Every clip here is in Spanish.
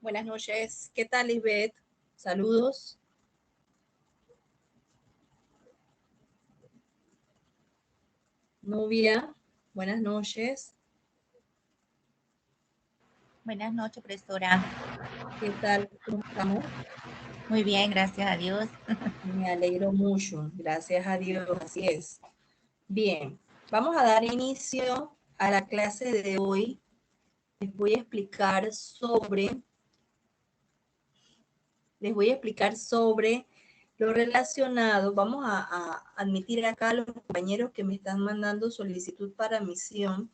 Buenas noches. ¿Qué tal, Lisbeth? Saludos. Nubia, buenas noches. Buenas noches, profesora. ¿Qué tal? ¿Cómo estamos? Muy bien, gracias a Dios. Me alegro mucho. Gracias a Dios, así es. Bien, vamos a dar inicio a la clase de hoy. Les voy a explicar sobre lo relacionado. Vamos a admitir acá a los compañeros que me están mandando solicitud para misión.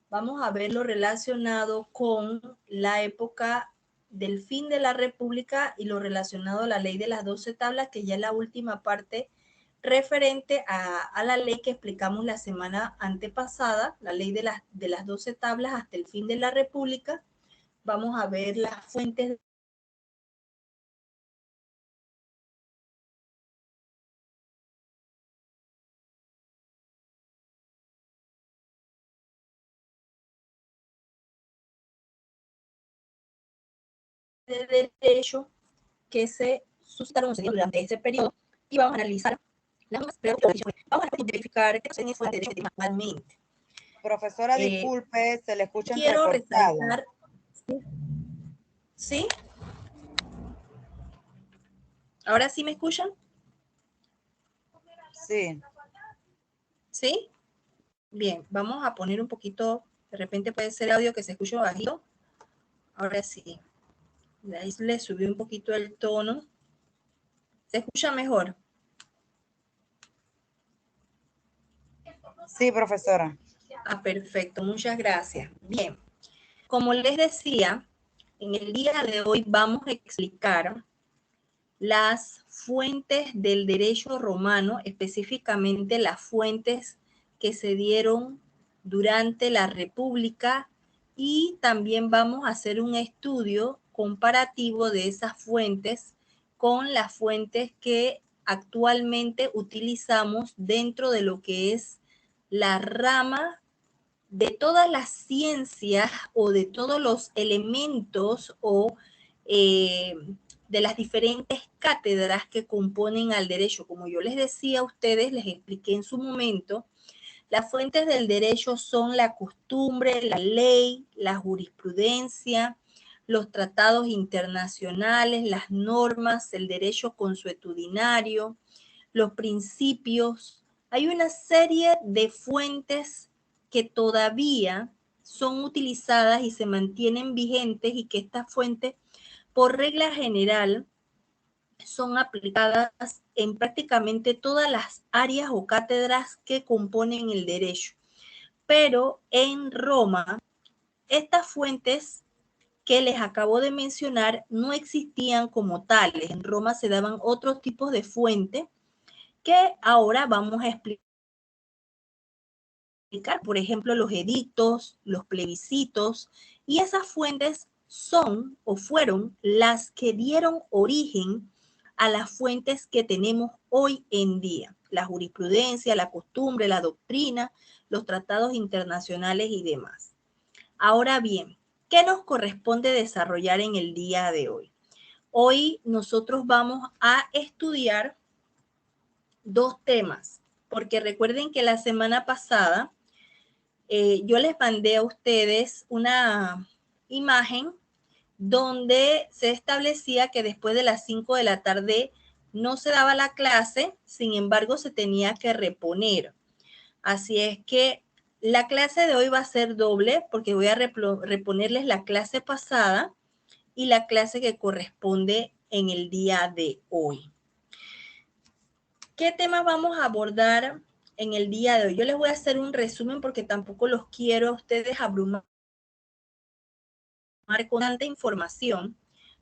Vamos a ver lo relacionado con la época del fin de la República y lo relacionado a la ley de las 12 tablas, que ya es la última parte referente a la ley que explicamos la semana antepasada, la ley de las 12 tablas hasta el fin de la República. Vamos a ver las fuentes de derecho que se suscitaron durante ese periodo y vamos a analizar vamos a verificar que se fuente de derecho actualmente. Profesora, disculpe, se le escucha Quiero entrecortado. resaltar, ¿sí? ¿Ahora sí me escuchan? Sí. ¿Sí? Bien, vamos a poner un poquito, de repente puede ser audio que se escuche bajito. Ahora sí. Ahí le subió un poquito el tono. ¿Se escucha mejor? Sí, profesora. Ah, perfecto, muchas gracias. Bien, como les decía, en el día de hoy vamos a explicar las fuentes del derecho romano, específicamente las fuentes que se dieron durante la República, y también vamos a hacer un estudio comparativo de esas fuentes con las fuentes que actualmente utilizamos dentro de lo que es la rama de todas las ciencias o de todos los elementos o de las diferentes cátedras que componen al derecho. Como yo les decía a ustedes, les expliqué en su momento, las fuentes del derecho son la costumbre, la ley, la jurisprudencia, los tratados internacionales, las normas, el derecho consuetudinario, los principios. Hay una serie de fuentes que todavía son utilizadas y se mantienen vigentes, y que estas fuentes, por regla general, son aplicadas en prácticamente todas las áreas o cátedras que componen el derecho. Pero en Roma, estas fuentes que les acabo de mencionar no existían como tales. En Roma se daban otros tipos de fuentes que ahora vamos a explicar. Por ejemplo, los edictos, los plebiscitos, y esas fuentes son o fueron las que dieron origen a las fuentes que tenemos hoy en día: la jurisprudencia, la costumbre, la doctrina, los tratados internacionales y demás. Ahora bien, ¿qué nos corresponde desarrollar en el día de hoy? Hoy nosotros vamos a estudiar dos temas, porque recuerden que la semana pasada yo les mandé a ustedes una imagen donde se establecía que después de las 5 de la tarde no se daba la clase, sin embargo se tenía que reponer. Así es que la clase de hoy va a ser doble, porque voy a reponerles la clase pasada y la clase que corresponde en el día de hoy. ¿Qué temas vamos a abordar en el día de hoy? Yo les voy a hacer un resumen porque tampoco los quiero a ustedes abrumar con tanta información.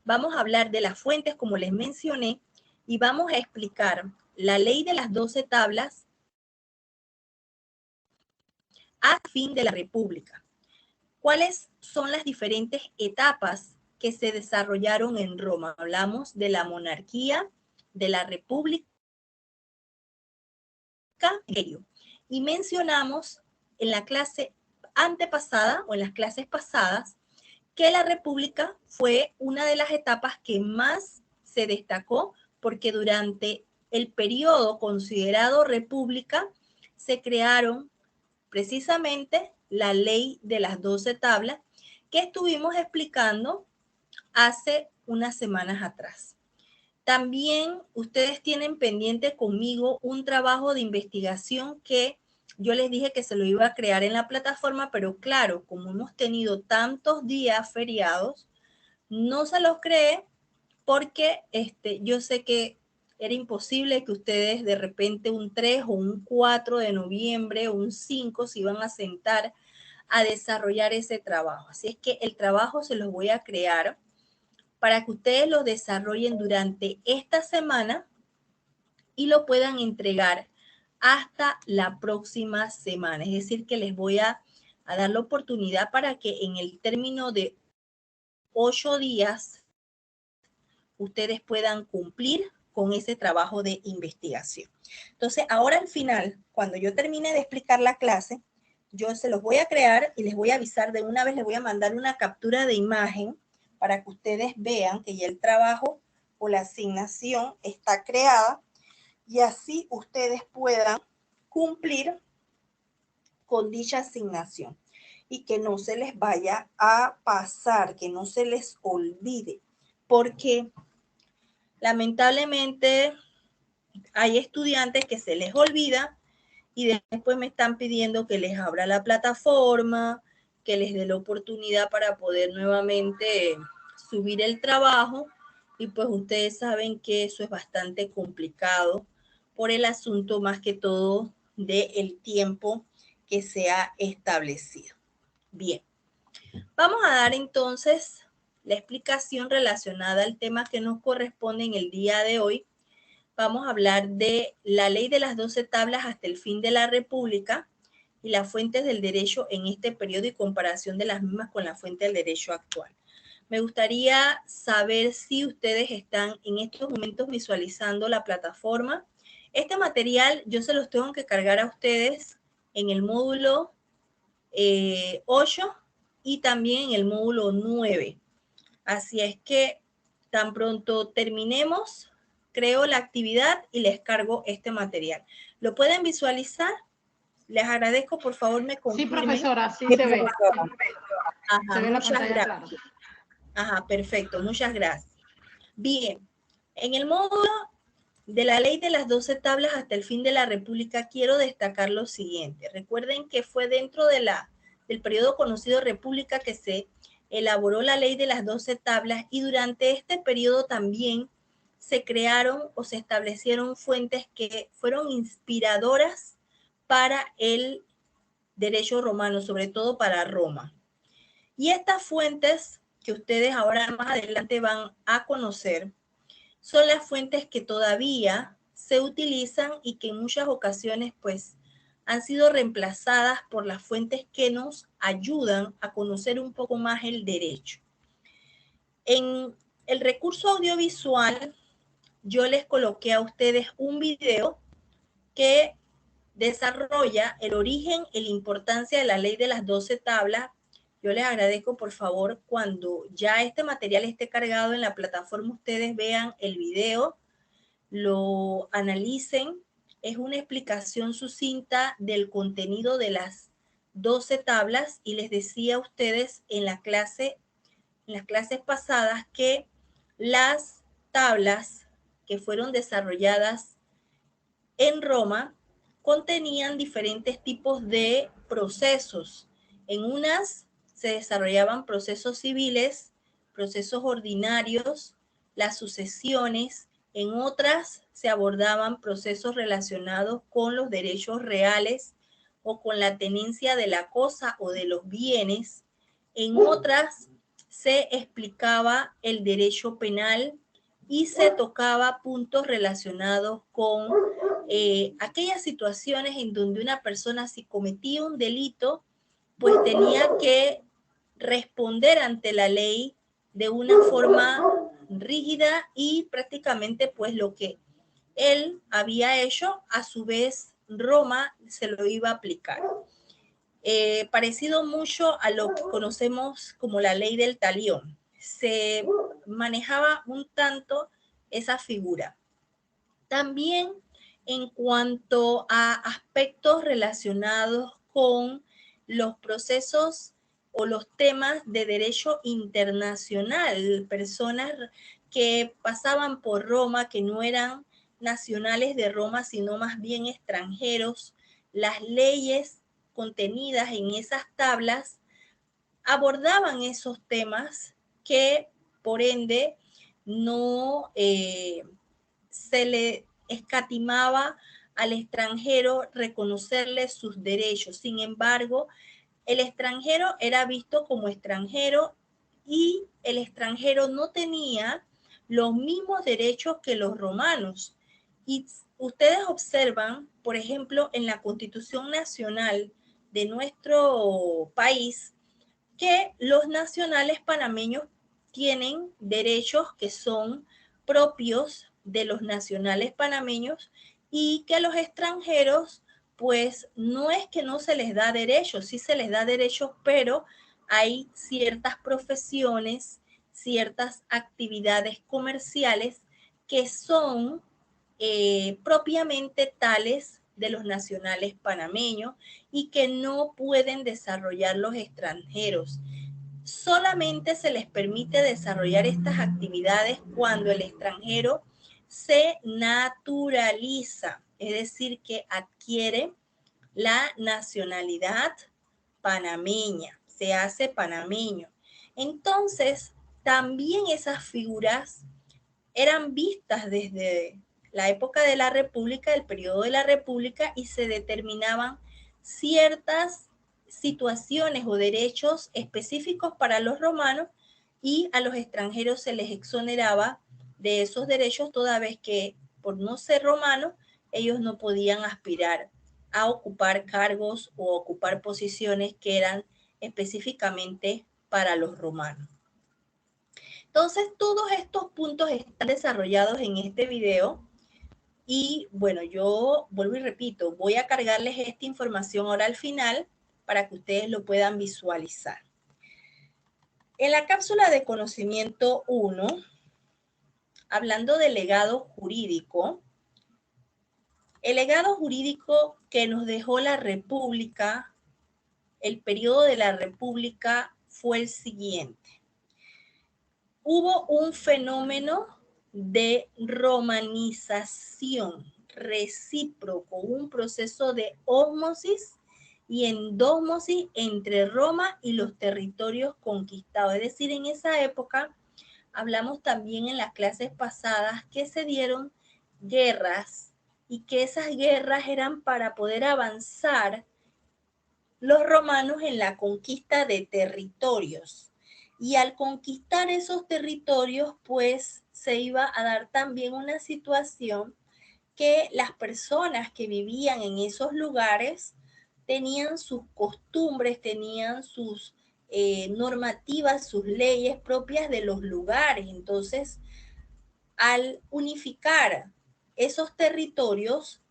Vamos a hablar de las fuentes, como les mencioné, y vamos a explicar la ley de las 12 tablas a fin de la República. ¿Cuáles son las diferentes etapas que se desarrollaron en Roma? Hablamos de la monarquía, de la república, y mencionamos en la clase antepasada o en las clases pasadas que la República fue una de las etapas que más se destacó porque durante el periodo considerado República se crearon precisamente la ley de las 12 tablas que estuvimos explicando hace unas semanas atrás. También ustedes tienen pendiente conmigo un trabajo de investigación que yo les dije que se lo iba a crear en la plataforma, pero claro, como hemos tenido tantos días feriados, no se los creé porque yo sé que era imposible que ustedes de repente un 3 o un 4 de noviembre o un 5 se iban a sentar a desarrollar ese trabajo. Así es que el trabajo se los voy a crear para que ustedes lo desarrollen durante esta semana y lo puedan entregar hasta la próxima semana. Es decir, que les voy a dar la oportunidad para que en el término de 8 días ustedes puedan cumplir con ese trabajo de investigación. Entonces, ahora al final, cuando yo termine de explicar la clase, yo se los voy a crear y les voy a avisar de una vez, les voy a mandar una captura de imagen para que ustedes vean que ya el trabajo o la asignación está creada y así ustedes puedan cumplir con dicha asignación y que no se les vaya a pasar, que no se les olvide, porque lamentablemente hay estudiantes que se les olvida y después me están pidiendo que les abra la plataforma, que les dé la oportunidad para poder nuevamente subir el trabajo y pues ustedes saben que eso es bastante complicado por el asunto más que todo del tiempo que se ha establecido. Bien, vamos a dar entonces la explicación relacionada al tema que nos corresponde en el día de hoy. Vamos a hablar de la ley de las 12 tablas hasta el fin de la República y las fuentes del derecho en este periodo y comparación de las mismas con la fuente del derecho actual. Me gustaría saber si ustedes están en estos momentos visualizando la plataforma. Este material yo se los tengo que cargar a ustedes en el módulo 8 y también en el módulo 9. Así es que tan pronto terminemos, creo la actividad y les cargo este material. ¿Lo pueden visualizar? Les agradezco, por favor, me confirmen. Sí, profesora, sí Sí, se ve. profesora. Ajá, Se ve la muchas pantalla gracias. clara. Ajá, perfecto, muchas gracias. Bien, en el módulo de la ley de las 12 tablas hasta el fin de la República, quiero destacar lo siguiente. Recuerden que fue dentro del periodo conocido República que se elaboró la ley de las 12 tablas y durante este periodo también se crearon o se establecieron fuentes que fueron inspiradoras para el derecho romano, sobre todo para Roma. Y estas fuentes que ustedes ahora más adelante van a conocer son las fuentes que todavía se utilizan y que en muchas ocasiones pues han sido reemplazadas por las fuentes que nos ayudan a conocer un poco más el derecho. En el recurso audiovisual yo les coloqué a ustedes un video que desarrolla el origen y la importancia de la ley de las 12 tablas. Yo les agradezco, por favor, cuando ya este material esté cargado en la plataforma, ustedes vean el video, lo analicen. Es una explicación sucinta del contenido de las 12 tablas y les decía a ustedes en las clases pasadas que las tablas que fueron desarrolladas en Roma contenían diferentes tipos de procesos. En unas se desarrollaban procesos civiles, procesos ordinarios, las sucesiones. En otras se abordaban procesos relacionados con los derechos reales o con la tenencia de la cosa o de los bienes. En otras se explicaba el derecho penal y se tocaba puntos relacionados con aquellas situaciones en donde una persona si cometía un delito, pues tenía que responder ante la ley de una forma rígida y prácticamente pues lo que él había hecho, a su vez Roma se lo iba a aplicar. parecido mucho a lo que conocemos como la ley del talión. Se manejaba un tanto esa figura. También en cuanto a aspectos relacionados con los procesos o los temas de derecho internacional, personas que pasaban por Roma, que no eran nacionales de Roma, sino más bien extranjeros, las leyes contenidas en esas tablas abordaban esos temas que por ende no se le escatimaba al extranjero reconocerle sus derechos. Sin embargo, el extranjero era visto como extranjero y el extranjero no tenía los mismos derechos que los romanos. Y ustedes observan, por ejemplo, en la Constitución Nacional de nuestro país, que los nacionales panameños tienen derechos que son propios de los nacionales panameños y que a los extranjeros, pues no es que no se les da derechos, sí se les da derechos, pero hay ciertas profesiones, ciertas actividades comerciales que son propiamente tales de los nacionales panameños y que no pueden desarrollar los extranjeros. Solamente se les permite desarrollar estas actividades cuando el extranjero se naturaliza, es decir, que adquiere la nacionalidad panameña, se hace panameño. Entonces, también esas figuras eran vistas desde la época de la República, el periodo de la República, y se determinaban ciertas situaciones o derechos específicos para los romanos y a los extranjeros se les exoneraba de esos derechos toda vez que por no ser romanos ellos no podían aspirar a ocupar cargos o ocupar posiciones que eran específicamente para los romanos. Entonces, todos estos puntos están desarrollados en este video y bueno, yo vuelvo y repito, voy a cargarles esta información ahora al final para que ustedes lo puedan visualizar. En la cápsula de conocimiento 1, hablando del legado jurídico, el legado jurídico que nos dejó la República, el periodo de la República fue el siguiente. Hubo un fenómeno de romanización recíproco, un proceso de ósmosis y endósmosis entre Roma y los territorios conquistados. Es decir, en esa época, hablamos también en las clases pasadas que se dieron guerras y que esas guerras eran para poder avanzar los romanos en la conquista de territorios. Y al conquistar esos territorios, pues se iba a dar también una situación que las personas que vivían en esos lugares tenían sus costumbres, tenían sus normativas, sus leyes propias de los lugares. Entonces, al unificar esos territorios,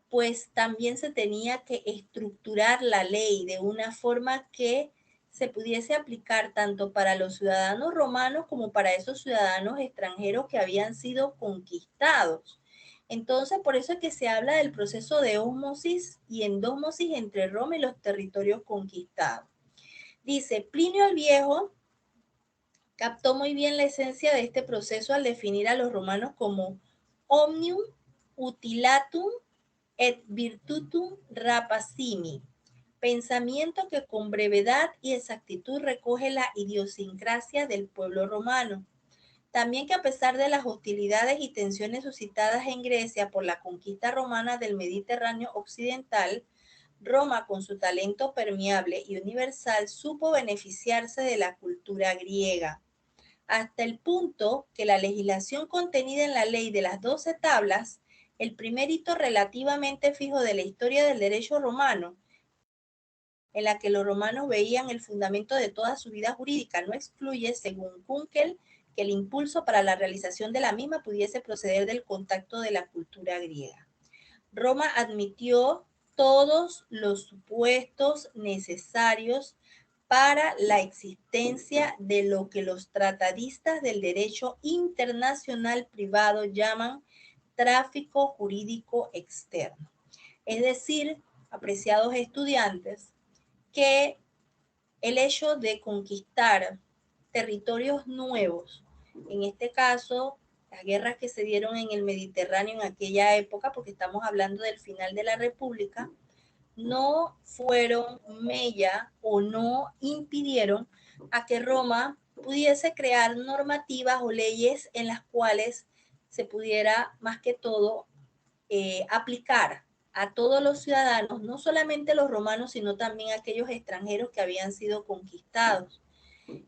pues también se tenía que estructurar la ley de una forma que se pudiese aplicar tanto para los ciudadanos romanos como para esos ciudadanos extranjeros que habían sido conquistados. Entonces, por eso es que se habla del proceso de ósmosis y endósmosis entre Roma y los territorios conquistados. Dice, Plinio el Viejo captó muy bien la esencia de este proceso al definir a los romanos como omnium utilatum et virtutum rapacimi, pensamiento que con brevedad y exactitud recoge la idiosincrasia del pueblo romano. También que a pesar de las hostilidades y tensiones suscitadas en Grecia por la conquista romana del Mediterráneo occidental, Roma, con su talento permeable y universal, supo beneficiarse de la cultura griega, hasta el punto que la legislación contenida en la ley de las 12 tablas, el primer hito relativamente fijo de la historia del derecho romano, en la que los romanos veían el fundamento de toda su vida jurídica, no excluye, según Kunkel, que el impulso para la realización de la misma pudiese proceder del contacto de la cultura griega. Roma admitió todos los supuestos necesarios para la existencia de lo que los tratadistas del derecho internacional privado llaman tráfico jurídico externo. Es decir, apreciados estudiantes, que el hecho de conquistar territorios nuevos, en este caso, las guerras que se dieron en el Mediterráneo en aquella época, porque estamos hablando del final de la República, no fueron mella o no impidieron a que Roma pudiese crear normativas o leyes en las cuales se pudiera más que todo aplicar a todos los ciudadanos, no solamente los romanos, sino también aquellos extranjeros que habían sido conquistados.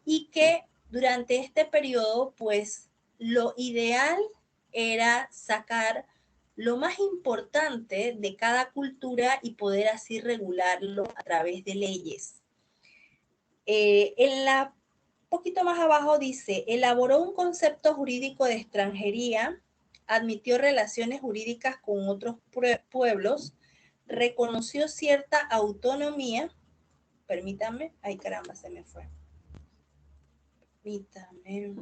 Y que durante este periodo, pues lo ideal era sacar lo más importante de cada cultura y poder así regularlo a través de leyes. En la poquito más abajo dice, elaboró un concepto jurídico de extranjería, admitió relaciones jurídicas con otros pueblos, reconoció cierta autonomía, permítanme, ay caramba, se me fue. Permítanme.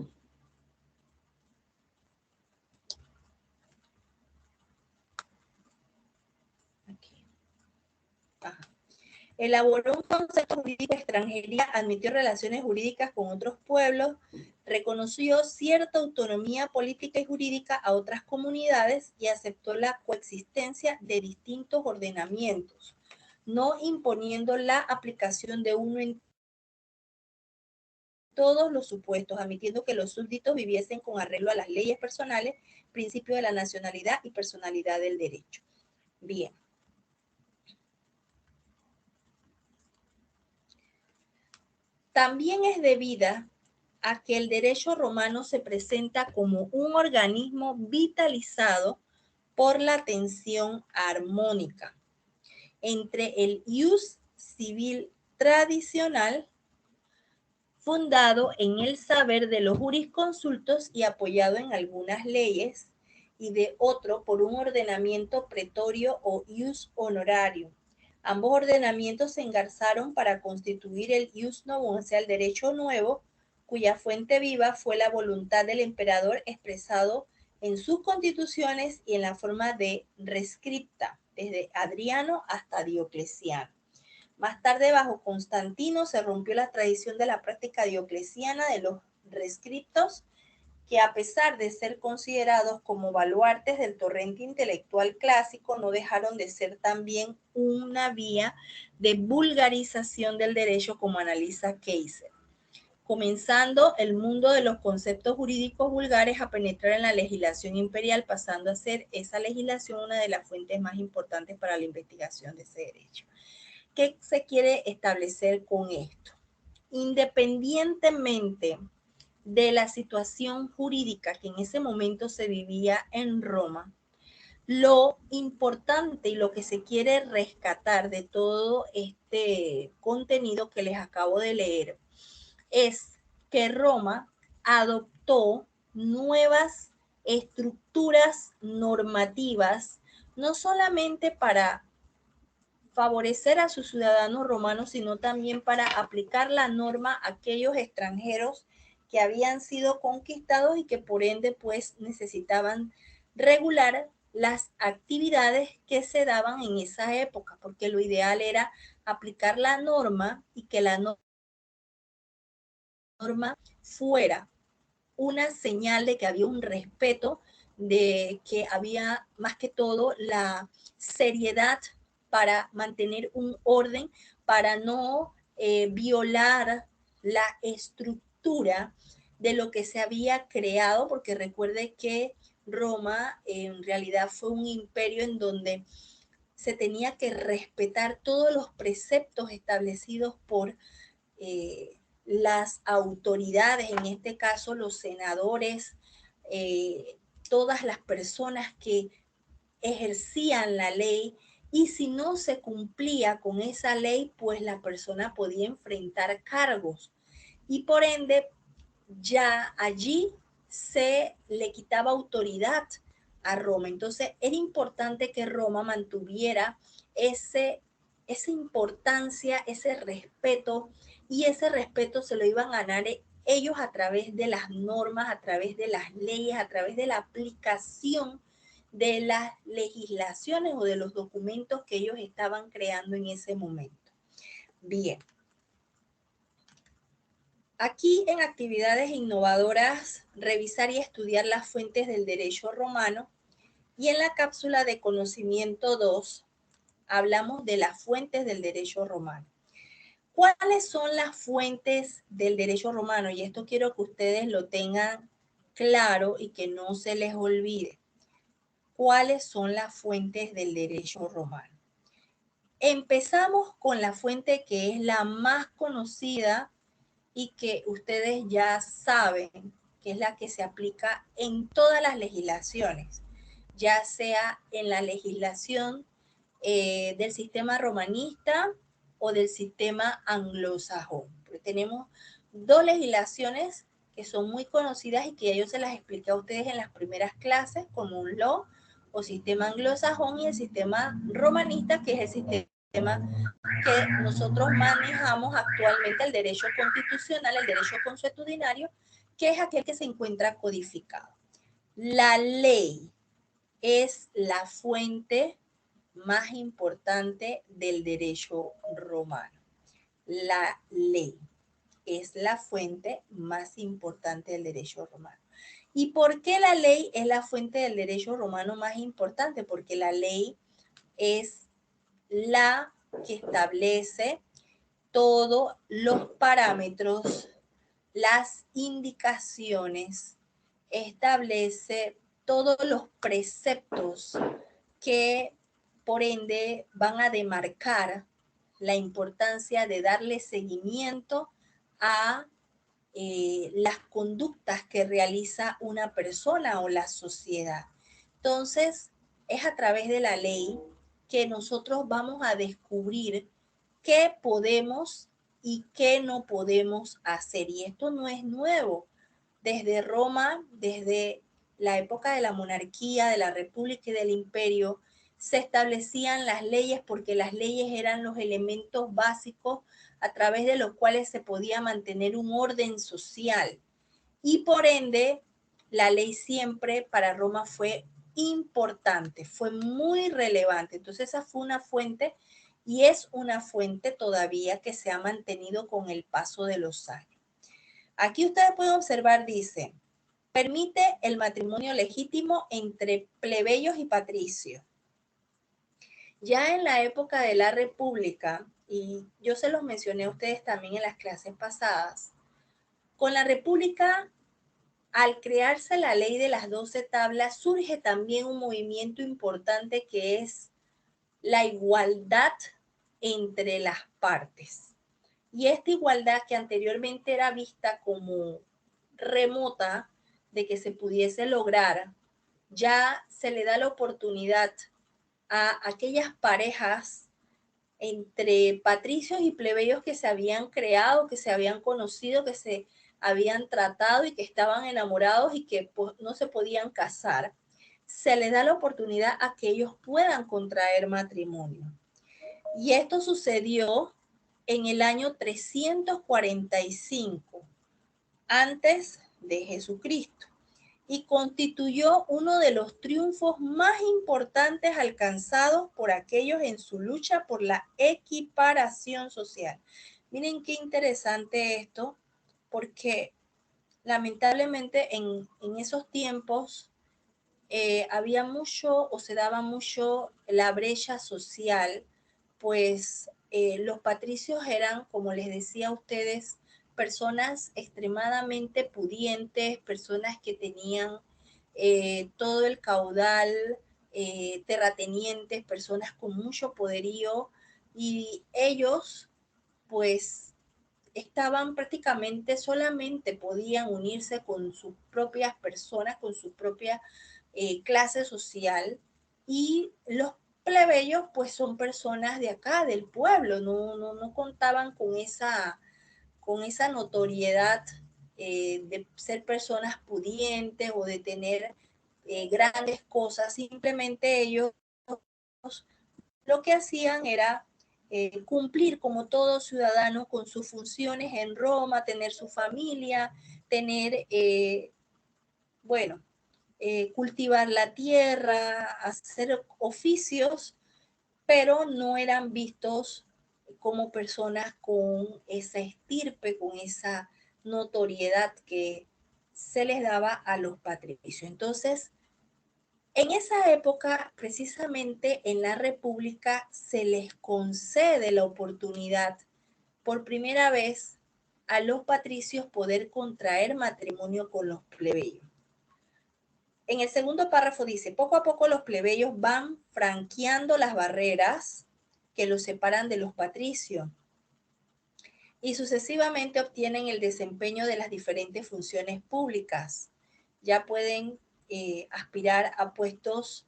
Aquí. Ajá. Elaboró un concepto jurídico de extranjería, admitió relaciones jurídicas con otros pueblos, reconoció cierta autonomía política y jurídica a otras comunidades y aceptó la coexistencia de distintos ordenamientos, no imponiendo la aplicación de uno en todos los supuestos, admitiendo que los súbditos viviesen con arreglo a las leyes personales, principio de la nacionalidad y personalidad del derecho. Bien. También es debida a que el derecho romano se presenta como un organismo vitalizado por la tensión armónica entre el ius civil tradicional, fundado en el saber de los jurisconsultos y apoyado en algunas leyes, y de otro por un ordenamiento pretorio o ius honorario. Ambos ordenamientos se engarzaron para constituir el ius novum, o sea, el derecho nuevo, cuya fuente viva fue la voluntad del emperador expresado en sus constituciones y en la forma de rescripta, desde Adriano hasta Diocleciano. Más tarde, bajo Constantino, se rompió la tradición de la práctica diocleciana de los rescriptos, que a pesar de ser considerados como baluartes del torrente intelectual clásico, no dejaron de ser también una vía de vulgarización del derecho, como analiza Kaiser, comenzando el mundo de los conceptos jurídicos vulgares a penetrar en la legislación imperial, pasando a ser esa legislación una de las fuentes más importantes para la investigación de ese derecho. ¿Qué se quiere establecer con esto? Independientemente de la situación jurídica que en ese momento se vivía en Roma, lo importante y lo que se quiere rescatar de todo este contenido que les acabo de leer es que Roma adoptó nuevas estructuras normativas, no solamente para favorecer a sus ciudadanos romanos, sino también para aplicar la norma a aquellos extranjeros que habían sido conquistados y que por ende pues necesitaban regular las actividades que se daban en esa época, porque lo ideal era aplicar la norma y que la norma fuera una señal de que había un respeto, de que había más que todo la seriedad para mantener un orden, para no violar la estructura de lo que se había creado, porque recuerde que Roma en realidad fue un imperio en donde se tenía que respetar todos los preceptos establecidos por las autoridades, en este caso los senadores, todas las personas que ejercían la ley, y si no se cumplía con esa ley, pues la persona podía enfrentar cargos y por ende ya allí se le quitaba autoridad a Roma. Entonces era importante que Roma mantuviera esa importancia, ese respeto, y ese respeto se lo iban a ganar ellos a través de las normas, a través de las leyes, a través de la aplicación de las legislaciones o de los documentos que ellos estaban creando en ese momento. Bien. Aquí en actividades innovadoras, revisar y estudiar las fuentes del derecho romano, y en la cápsula de conocimiento 2 hablamos de las fuentes del derecho romano. ¿Cuáles son las fuentes del derecho romano? Y esto quiero que ustedes lo tengan claro y que no se les olvide. ¿Cuáles son las fuentes del derecho romano? Empezamos con la fuente que es la más conocida y que ustedes ya saben que es la que se aplica en todas las legislaciones, ya sea en la legislación del sistema romanista o del sistema anglosajón. Porque tenemos dos legislaciones que son muy conocidas y que yo se las expliqué a ustedes en las primeras clases, como un law o sistema anglosajón, y el sistema romanista, que es el sistema que nosotros manejamos actualmente, el derecho constitucional, el derecho consuetudinario, que es aquel que se encuentra codificado. La ley es la fuente más importante del derecho romano. La ley es la fuente más importante del derecho romano. ¿Y por qué la ley es la fuente del derecho romano más importante? Porque la ley es la que establece todos los parámetros, las indicaciones, establece todos los preceptos que por ende van a demarcar la importancia de darle seguimiento a las conductas que realiza una persona o la sociedad. Entonces, es a través de la ley que nosotros vamos a descubrir qué podemos y qué no podemos hacer. Y esto no es nuevo. Desde Roma, desde la época de la monarquía, de la república y del imperio, se establecían las leyes porque las leyes eran los elementos básicos a través de los cuales se podía mantener un orden social. Y por ende, la ley siempre para Roma fue importante, fue muy relevante. Entonces esa fue una fuente y es una fuente todavía que se ha mantenido con el paso de los años. Aquí ustedes pueden observar, dice, permite el matrimonio legítimo entre plebeyos y patricios. Ya en la época de la República, y yo se los mencioné a ustedes también en las clases pasadas, con la República, al crearse la ley de las 12 tablas, surge también un movimiento importante que es la igualdad entre las partes. Y esta igualdad que anteriormente era vista como remota de que se pudiese lograr, ya se le da la oportunidad a aquellas parejas entre patricios y plebeyos que se habían creado, que se habían conocido, que se habían tratado y que estaban enamorados y que pues, no se podían casar, se les da la oportunidad a que ellos puedan contraer matrimonio. Y esto sucedió en el año 345 antes de Jesucristo y constituyó uno de los triunfos más importantes alcanzados por aquellos en su lucha por la equiparación social. Miren qué interesante esto, porque lamentablemente en esos tiempos había mucho o se daba mucho la brecha social, pues los patricios eran, como les decía a ustedes, personas extremadamente pudientes, personas que tenían todo el caudal, terratenientes, personas con mucho poderío, y ellos pues estaban prácticamente, solamente podían unirse con sus propias personas, con su propia clase social, y los plebeyos pues son personas de acá, del pueblo, no contaban con esa notoriedad de ser personas pudientes o de tener grandes cosas, simplemente ellos lo que hacían era cumplir como todo ciudadano con sus funciones en Roma, tener su familia, tener, bueno, cultivar la tierra, hacer oficios, pero no eran vistos como personas con esa estirpe, con esa notoriedad que se les daba a los patricios. Entonces, en esa época, precisamente en la República, se les concede la oportunidad por primera vez a los patricios poder contraer matrimonio con los plebeyos. En el segundo párrafo dice, poco a poco los plebeyos van franqueando las barreras que los separan de los patricios y sucesivamente obtienen el desempeño de las diferentes funciones públicas. Ya pueden aspirar a puestos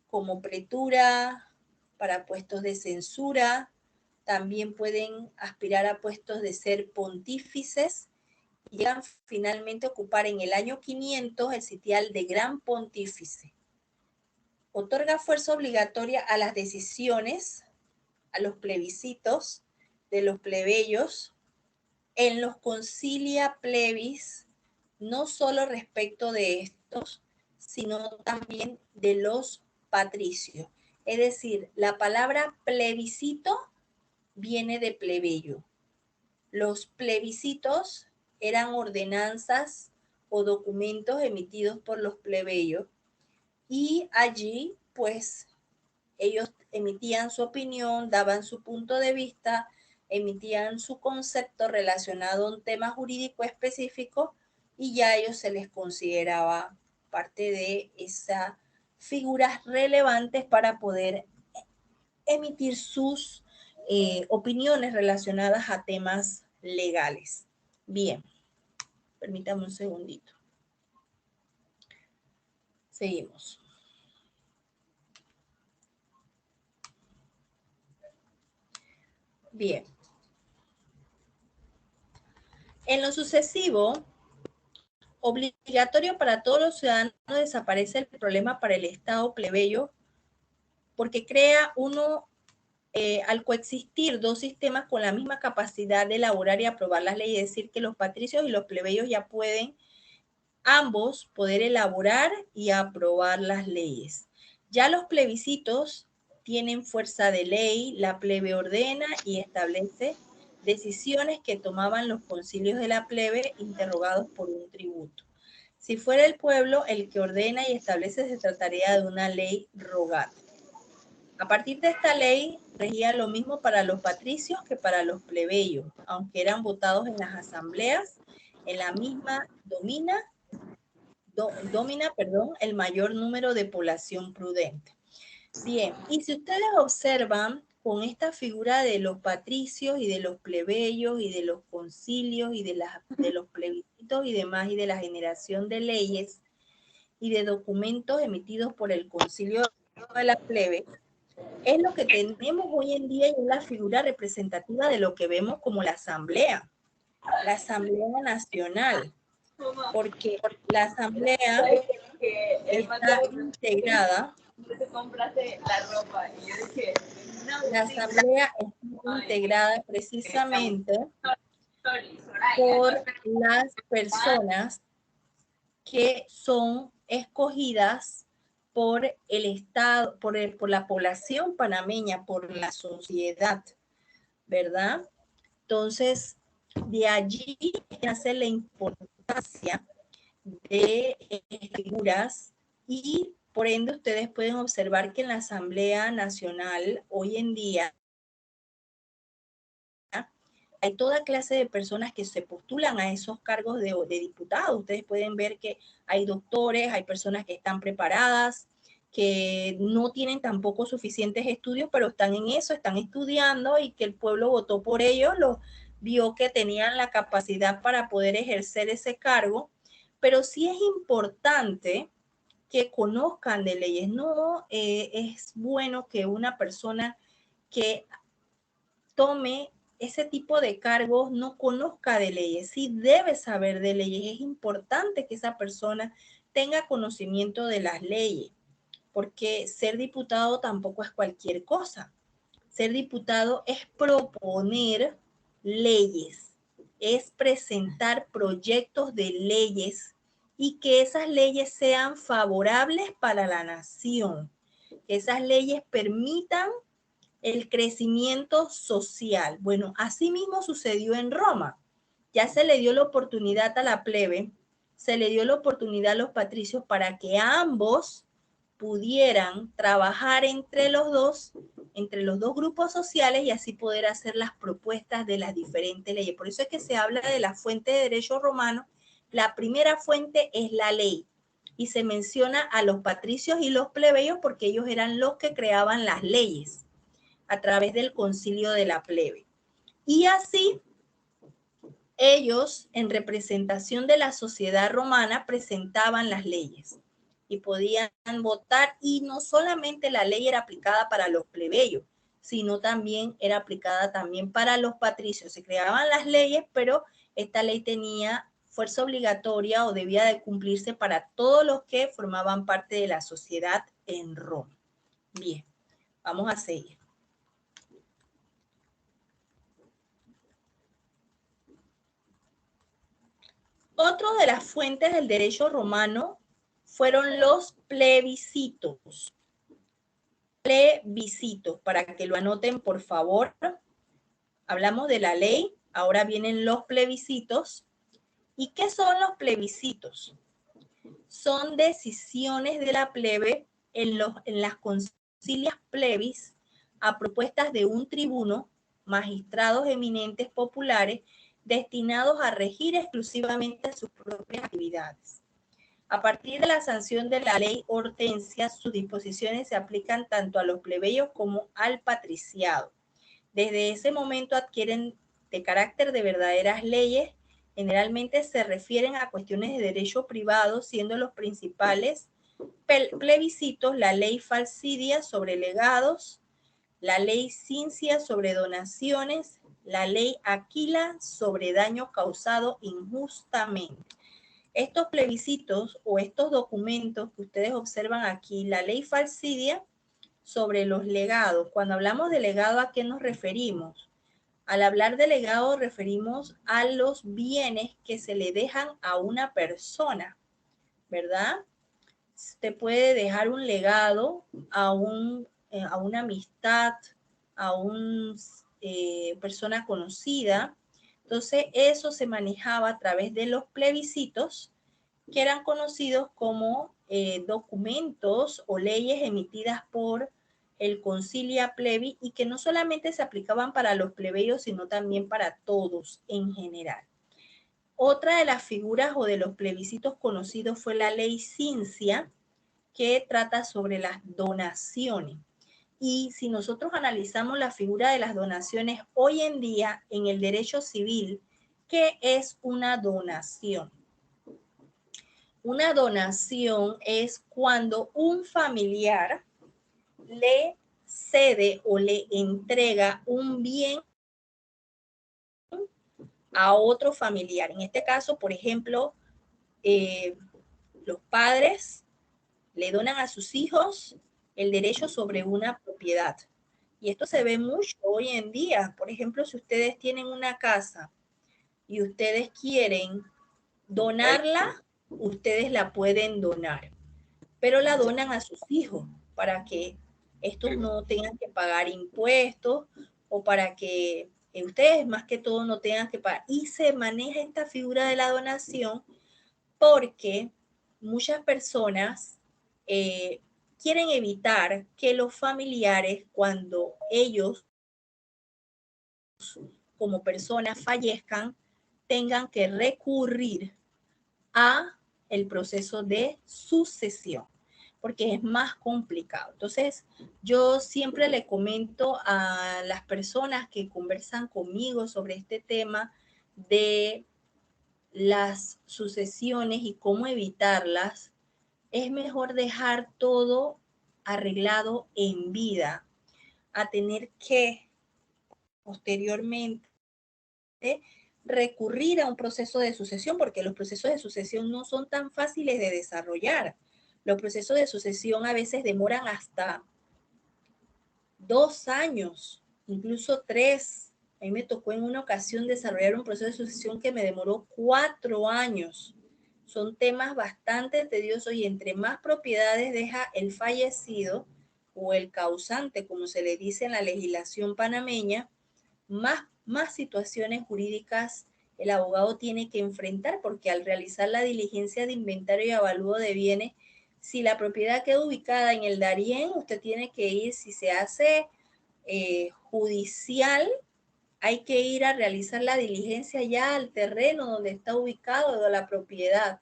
como pretura, para puestos de censura, también pueden aspirar a puestos de ser pontífices y llegan finalmente a ocupar en el año 500 el sitial de Gran Pontífice. Otorga fuerza obligatoria a las decisiones, a los plebiscitos de los plebeyos en los concilia plebis, no solo respecto de estos, sino también de los patricios. Es decir, la palabra plebiscito viene de plebeyo. Los plebiscitos eran ordenanzas o documentos emitidos por los plebeyos y allí pues ellos emitían su opinión, daban su punto de vista, emitían su concepto relacionado a un tema jurídico específico y ya a ellos se les consideraba parte de esas figuras relevantes para poder emitir sus opiniones relacionadas a temas legales. Bien, permítame un segundito. Seguimos. Bien. En lo sucesivo, obligatorio para todos los ciudadanos, desaparece el problema para el Estado plebeyo porque crea uno, al coexistir dos sistemas con la misma capacidad de elaborar y aprobar las leyes, es decir, que los patricios y los plebeyos ya pueden ambos poder elaborar y aprobar las leyes. Ya los plebiscitos tienen fuerza de ley, la plebe ordena y establece decisiones que tomaban los concilios de la plebe interrogados por un tributo. Si fuera el pueblo el que ordena y establece, se trataría de una ley rogada. A partir de esta ley, regía lo mismo para los patricios que para los plebeyos, aunque eran votados en las asambleas, en la misma domina el mayor número de población prudente. Bien, y si ustedes observan con esta figura de los patricios y de los plebeyos y de los concilios y de los plebiscitos y demás y de la generación de leyes y de documentos emitidos por el concilio de la plebe, es lo que tenemos hoy en día y es la figura representativa de lo que vemos como la Asamblea Nacional, porque la Asamblea está integrada. La Asamblea está integrada precisamente por las personas que son escogidas por el Estado, por la población panameña, por la sociedad, ¿verdad? Entonces, de allí nace la importancia de figuras y por ende ustedes pueden observar que en la Asamblea Nacional hoy en día hay toda clase de personas que se postulan a esos cargos de diputados. Ustedes pueden ver que hay doctores, hay personas que están preparadas, que no tienen tampoco suficientes estudios, pero están en eso, están estudiando y que el pueblo votó por ellos, vio que tenían la capacidad para poder ejercer ese cargo. Pero sí es importante que conozcan de leyes. No es bueno que una persona que tome ese tipo de cargos no conozca de leyes. Sí debe saber de leyes. Es importante que esa persona tenga conocimiento de las leyes, porque ser diputado tampoco es cualquier cosa. Ser diputado es proponer leyes, es presentar proyectos de leyes y que esas leyes sean favorables para la nación, que esas leyes permitan el crecimiento social. Bueno, así mismo sucedió en Roma. Ya se le dio la oportunidad a la plebe, se le dio la oportunidad a los patricios para que ambos pudieran trabajar entre los dos grupos sociales y así poder hacer las propuestas de las diferentes leyes. Por eso es que se habla de la fuente de derecho romano. La primera fuente es la ley y se menciona a los patricios y los plebeyos porque ellos eran los que creaban las leyes a través del concilio de la plebe. Y así ellos, en representación de la sociedad romana, presentaban las leyes y podían votar, y no solamente la ley era aplicada para los plebeyos, sino también era aplicada también para los patricios. Se creaban las leyes, pero esta ley tenía fuerza obligatoria o debía de cumplirse para todos los que formaban parte de la sociedad en Roma. Bien, vamos a seguir. Otro de las fuentes del derecho romano fueron los plebiscitos. Plebiscitos, para que lo anoten, por favor. Hablamos de la ley, ahora vienen los plebiscitos. ¿Y qué son los plebiscitos? Son decisiones de la plebe en las concilias plebis a propuestas de un tribuno, magistrados eminentes populares, destinados a regir exclusivamente sus propias actividades. A partir de la sanción de la ley Hortensia, sus disposiciones se aplican tanto a los plebeyos como al patriciado. Desde ese momento adquieren de carácter de verdaderas leyes. Generalmente se refieren a cuestiones de derecho privado, siendo los principales plebiscitos la ley Falcidia sobre legados, la ley Cincia sobre donaciones, la ley Aquila sobre daño causado injustamente. Estos plebiscitos o estos documentos que ustedes observan aquí, la ley Falcidia sobre los legados. Cuando hablamos de legado, ¿a qué nos referimos? Al hablar de legado referimos a los bienes que se le dejan a una persona, ¿verdad? Usted puede dejar un legado a una amistad, a una persona conocida. Entonces, eso se manejaba a través de los plebiscitos, que eran conocidos como documentos o leyes emitidas por el Concilia Plebi y que no solamente se aplicaban para los plebeyos, sino también para todos en general. Otra de las figuras o de los plebiscitos conocidos fue la ley Cincia, que trata sobre las donaciones. Y si nosotros analizamos la figura de las donaciones hoy en día en el derecho civil, ¿qué es una donación? Una donación es cuando un familiar le cede o le entrega un bien a otro familiar. En este caso, por ejemplo, los padres le donan a sus hijos el derecho sobre una propiedad. Y esto se ve mucho hoy en día. Por ejemplo, si ustedes tienen una casa y ustedes quieren donarla, ustedes la pueden donar, pero la donan a sus hijos para que estos no tengan que pagar impuestos o para que ustedes más que todo no tengan que pagar. Y se maneja esta figura de la donación porque muchas personas quieren evitar que los familiares, cuando ellos como personas fallezcan, tengan que recurrir a el proceso de sucesión, porque es más complicado. Entonces, yo siempre le comento a las personas que conversan conmigo sobre este tema de las sucesiones y cómo evitarlas, es mejor dejar todo arreglado en vida, a tener que posteriormente recurrir a un proceso de sucesión, porque los procesos de sucesión no son tan fáciles de desarrollar. Los procesos de sucesión a veces demoran hasta 2 años incluso 3. A mí me tocó en una ocasión desarrollar un proceso de sucesión que me demoró 4 años. Son temas bastante tediosos y entre más propiedades deja el fallecido o el causante, como se le dice en la legislación panameña, más situaciones jurídicas el abogado tiene que enfrentar, porque al realizar la diligencia de inventario y avalúo de bienes, si la propiedad queda ubicada en el Darién, usted tiene que ir, si se hace judicial, hay que ir a realizar la diligencia ya al terreno donde está ubicado la propiedad.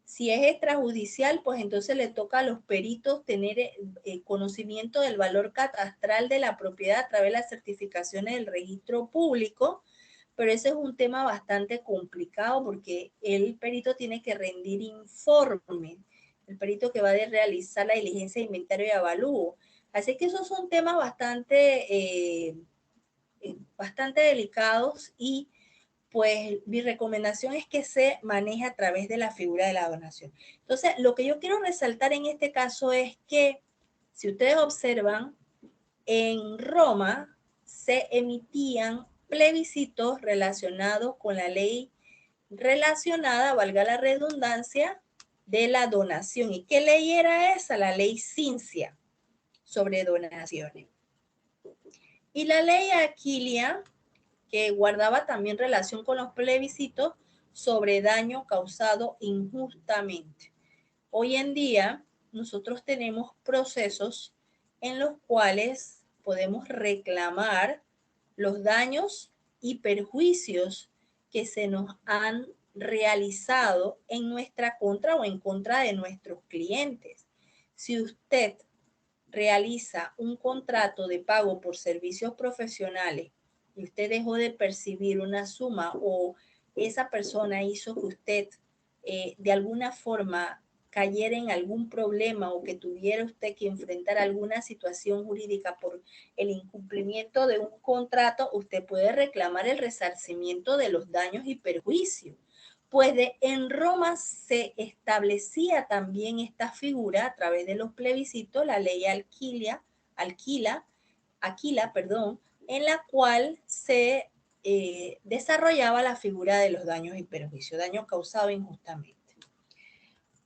Si es extrajudicial, pues entonces le toca a los peritos tener conocimiento del valor catastral de la propiedad a través de las certificaciones del registro público, pero ese es un tema bastante complicado porque el perito tiene que rendir informe, el perito que va a realizar la diligencia de inventario y avalúo. Así que esos son temas bastante delicados y pues mi recomendación es que se maneje a través de la figura de la donación. Entonces, lo que yo quiero resaltar en este caso es que, si ustedes observan, en Roma se emitían plebiscitos relacionados con la ley relacionada, valga la redundancia, de la donación. ¿Y qué ley era esa? La ley Cincia sobre donaciones. Y la ley Aquilia, que guardaba también relación con los plebiscitos sobre daño causado injustamente. Hoy en día nosotros tenemos procesos en los cuales podemos reclamar los daños y perjuicios que se nos han realizado en nuestra contra o en contra de nuestros clientes. Si usted realiza un contrato de pago por servicios profesionales y usted dejó de percibir una suma o esa persona hizo que usted de alguna forma cayera en algún problema o que tuviera usted que enfrentar alguna situación jurídica por el incumplimiento de un contrato, usted puede reclamar el resarcimiento de los daños y perjuicios. Pues en Roma se establecía también esta figura a través de los plebiscitos, la ley Aquila, en la cual se desarrollaba la figura de los daños y perjuicios, daño causado injustamente.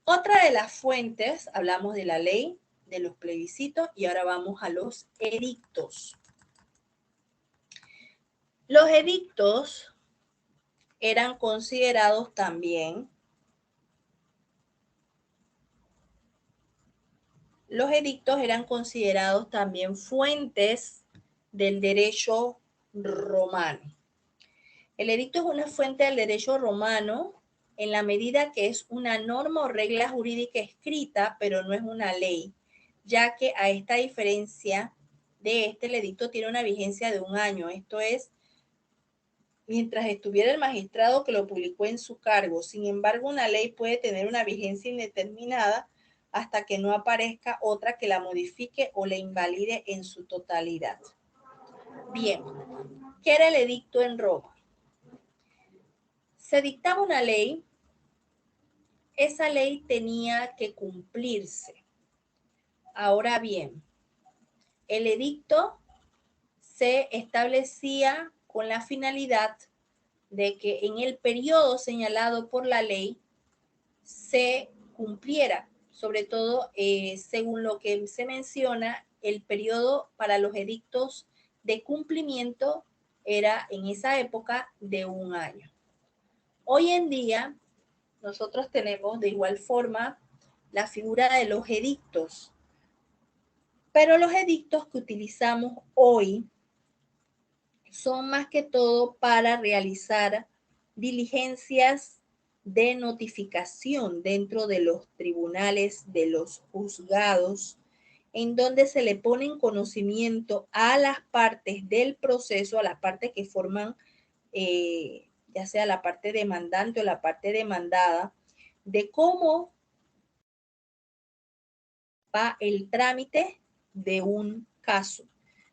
Otra de las fuentes, hablamos de la ley, de los plebiscitos y ahora vamos a los edictos. Los edictos eran considerados también fuentes del derecho romano. El edicto es una fuente del derecho romano en la medida que es una norma o regla jurídica escrita, pero no es una ley, ya que a esta diferencia de el edicto tiene una vigencia de 1 año. Esto es, mientras estuviera el magistrado que lo publicó en su cargo. Sin embargo, una ley puede tener una vigencia indeterminada hasta que no aparezca otra que la modifique o la invalide en su totalidad. Bien, ¿qué era el edicto en Roma? Se dictaba una ley, esa ley tenía que cumplirse. Ahora bien, el edicto se establecía con la finalidad de que en el periodo señalado por la ley se cumpliera, sobre todo según lo que se menciona, el periodo para los edictos de cumplimiento era en esa época de 1 año. Hoy en día nosotros tenemos de igual forma la figura de los edictos, pero los edictos que utilizamos hoy son más que todo para realizar diligencias de notificación dentro de los tribunales, de los juzgados, en donde se le pone en conocimiento a las partes del proceso, a las partes que forman, ya sea la parte demandante o la parte demandada, de cómo va el trámite de un caso.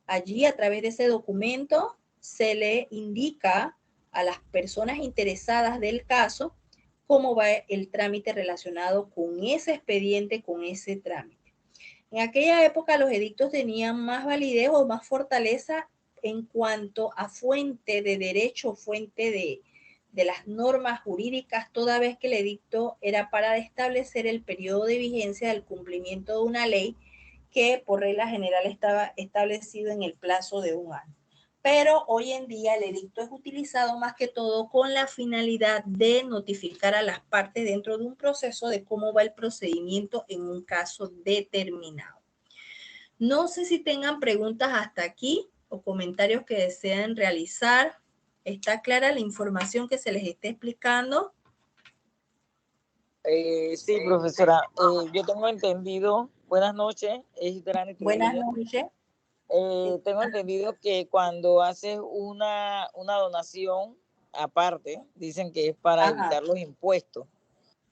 Allí, a través de ese documento, se le indica a las personas interesadas del caso cómo va el trámite relacionado con ese expediente, con ese trámite. En aquella época los edictos tenían más validez o más fortaleza en cuanto a fuente de derecho, fuente de las normas jurídicas, toda vez que el edicto era para establecer el periodo de vigencia del cumplimiento de una ley que por regla general estaba establecido en el plazo de 1 año. Pero hoy en día el edicto es utilizado más que todo con la finalidad de notificar a las partes dentro de un proceso de cómo va el procedimiento en un caso determinado. No sé si tengan preguntas hasta aquí o comentarios que deseen realizar. ¿Está clara la información que se les está explicando? Sí, profesora. Yo tengo entendido, buenas noches, es Drani Buenas Trujillo. noches. Tengo entendido que cuando haces una donación aparte, dicen que es para evitar los impuestos,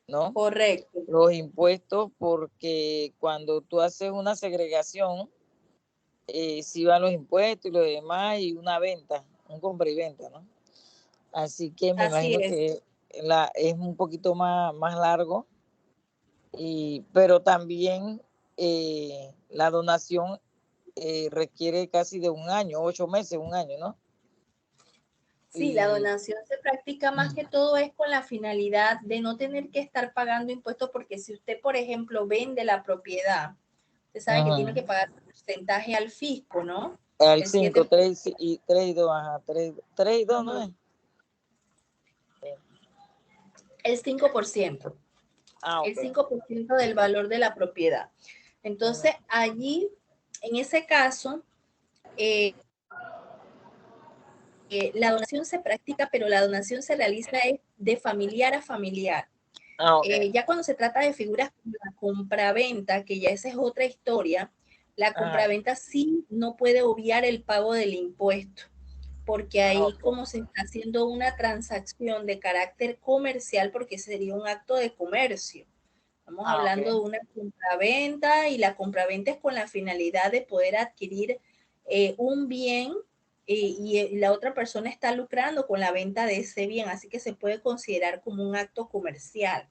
¿no? Correcto. Los impuestos, porque cuando tú haces una segregación, sí van los impuestos y lo demás, y una venta, un compra y venta, ¿no? Así que me Así imagino es. que es un poquito más largo, pero también la donación requiere casi de 1 año, 8 meses, 1 año, ¿no? Sí, la donación se practica más que todo es con la finalidad de no tener que estar pagando impuestos, porque si usted, por ejemplo, vende la propiedad, usted sabe que tiene que pagar un porcentaje al fisco, ¿no? Al El 5, 7%. 3 y 2, ajá, 3 y 2, ¿no es? El 5%. Ah, El ok. 5% del valor de la propiedad. Entonces, allí, en ese caso, la donación se practica, pero la donación se realiza de familiar a familiar. Ah, ok. Ya cuando se trata de figuras como la compraventa, que ya esa es otra historia, la compraventa sí no puede obviar el pago del impuesto, porque ahí como se está haciendo una transacción de carácter comercial, porque sería un acto de comercio. Estamos hablando de una compraventa, y la compraventa es con la finalidad de poder adquirir un bien, y la otra persona está lucrando con la venta de ese bien, así que se puede considerar como un acto comercial.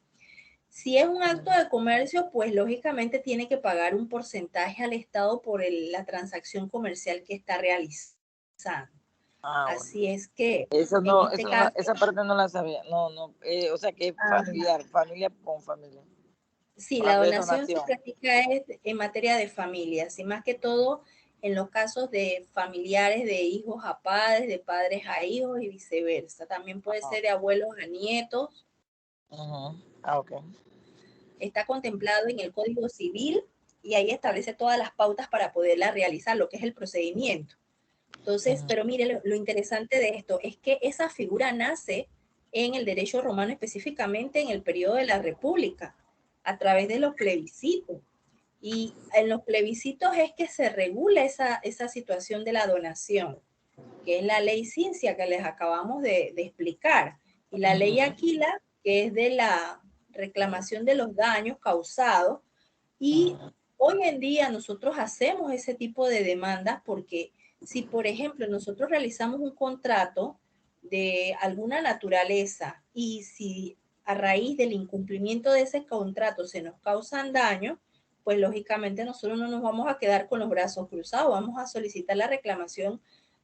Si es un acto de comercio, pues lógicamente tiene que pagar un porcentaje al Estado por la transacción comercial que está realizando. Así es que Eso en no, este caso, esa parte no la sabía. No, o sea que es familiar, familia con familia. sí, la Cuando es donación se donación. practica en materia de familias, y más que todo en los casos de familiares, de hijos a padres, de padres a hijos y viceversa. También puede ser de abuelos a nietos. Ah, ok. Está contemplado en el Código Civil, y ahí establece todas las pautas para poderla realizar, lo que es el procedimiento. Entonces, pero mire, lo interesante de esto es que esa figura nace en el derecho romano, específicamente en el periodo de la República, a través de los plebiscitos. Y en los plebiscitos es que se regula esa situación de la donación, que es la ley Cincia que les acabamos de explicar, y la ley Aquila, que es de la reclamación de los daños causados. Y hoy en día nosotros hacemos ese tipo de demandas porque si, por ejemplo, nosotros realizamos un contrato de alguna naturaleza, y si a raíz del incumplimiento de ese contrato se nos causan daños, pues lógicamente nosotros no nos vamos a quedar con los brazos cruzados, vamos a solicitar la reclamación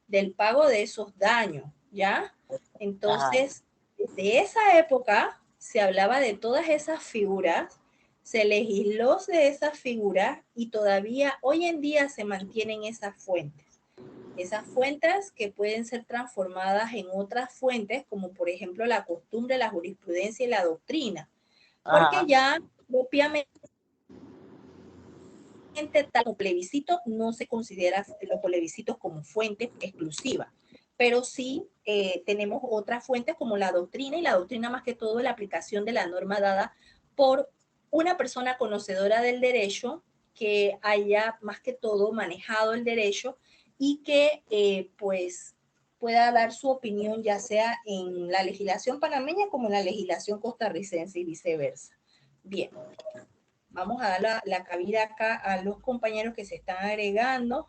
del pago de esos daños, ¿ya? Entonces, desde esa época se hablaba de todas esas figuras, se legisló de esas figuras, y todavía hoy en día se mantienen esas fuentes que pueden ser transformadas en otras fuentes, como por ejemplo la costumbre, la jurisprudencia y la doctrina, porque ya propiamente tal como plebiscito no se considera los plebiscitos como fuente exclusiva, pero sí tenemos otras fuentes como la doctrina, y la doctrina más que todo es la aplicación de la norma dada por una persona conocedora del derecho, que haya más que todo manejado el derecho, y que pues pueda dar su opinión, ya sea en la legislación panameña como en la legislación costarricense y viceversa. Bien. Vamos a dar la cabida acá a los compañeros que se están agregando.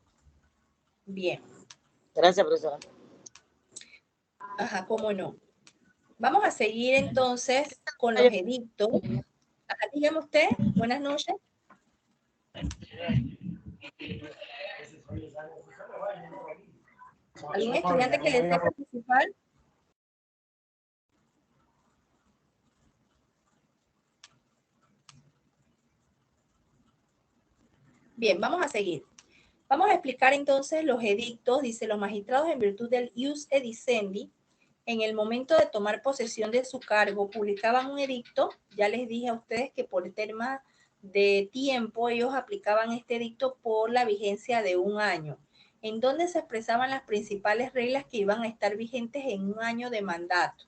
Bien. Gracias, profesora. Ajá, cómo no. Vamos a seguir entonces con los edictos. Ajá, dígame usted, buenas noches. ¿Algún estudiante que desee participar? Bien, vamos a seguir. Vamos a explicar entonces los edictos. Dice, los magistrados en virtud del ius edicendi, en el momento de tomar posesión de su cargo, publicaban un edicto. Ya les dije a ustedes que por tema de tiempo ellos aplicaban este edicto por la vigencia de un año, en donde se expresaban las principales reglas que iban a estar vigentes en un año de mandato.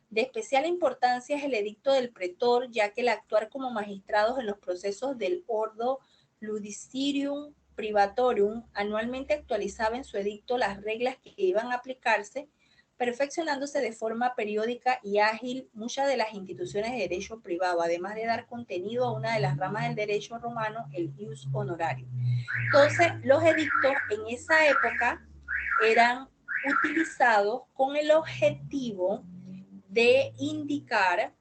De especial importancia es el edicto del pretor, ya que el actuar como magistrados en los procesos del ordo ludicirium privatorium anualmente actualizaba en su edicto las reglas que iban a aplicarse, perfeccionándose de forma periódica y ágil muchas de las instituciones de derecho privado, además de dar contenido a una de las ramas del derecho romano, el ius honorarium. Entonces, los edictos en esa época eran utilizados con el objetivo de indicar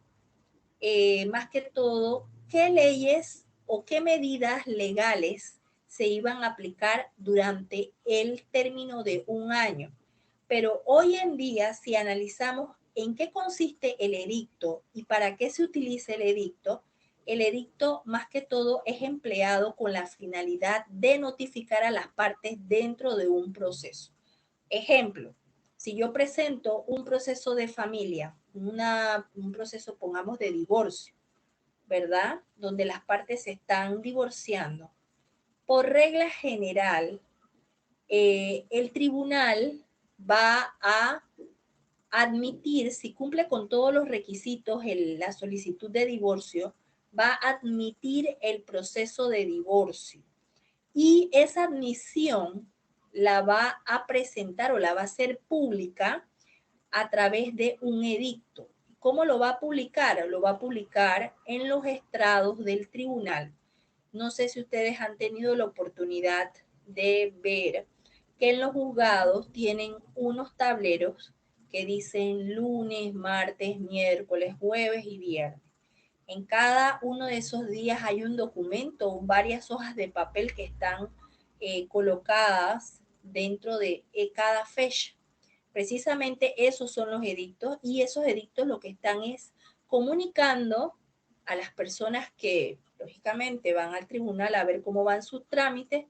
más que todo qué leyes o qué medidas legales se iban a aplicar durante el término de un año. Pero hoy en día, si analizamos en qué consiste el edicto y para qué se utiliza el edicto más que todo es empleado con la finalidad de notificar a las partes dentro de un proceso. Ejemplo, si yo presento un proceso de familia, un proceso, pongamos, de divorcio, ¿verdad? Donde las partes se están divorciando. Por regla general, el tribunal va a admitir, si cumple con todos los requisitos, la solicitud de divorcio, va a admitir el proceso de divorcio. Y esa admisión la va a presentar o la va a hacer pública a través de un edicto. ¿Cómo lo va a publicar? Lo va a publicar en los estrados del tribunal. No sé si ustedes han tenido la oportunidad de ver que en los juzgados tienen unos tableros que dicen lunes, martes, miércoles, jueves y viernes. En cada uno de esos días hay un documento, varias hojas de papel que están colocadas dentro de cada fecha. Precisamente esos son los edictos y esos edictos lo que están es comunicando a las personas que lógicamente van al tribunal a ver cómo van sus trámites,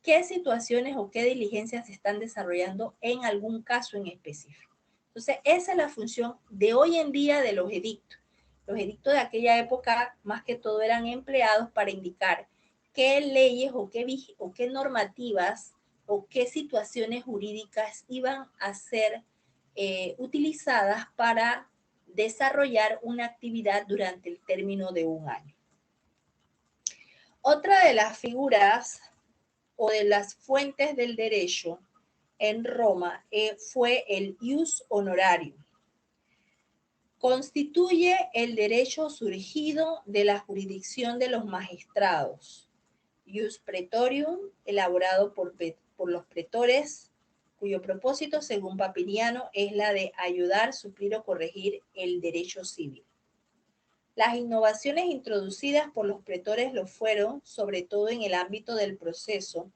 qué situaciones o qué diligencias se están desarrollando en algún caso en específico. Entonces, esa es la función de hoy en día de los edictos. Los edictos de aquella época más que todo eran empleados para indicar qué leyes o qué normativas o qué situaciones jurídicas iban a ser utilizadas para desarrollar una actividad durante el término de un año. Otra de las figuras o de las fuentes del derecho en Roma fue el ius honorarium. Constituye el derecho surgido de la jurisdicción de los magistrados. Ius praetorium, elaborado por los pretores, cuyo propósito, según Papiniano, es la de ayudar, suplir o corregir el derecho civil. Las innovaciones introducidas por los pretores lo fueron, sobre todo en el ámbito del proceso,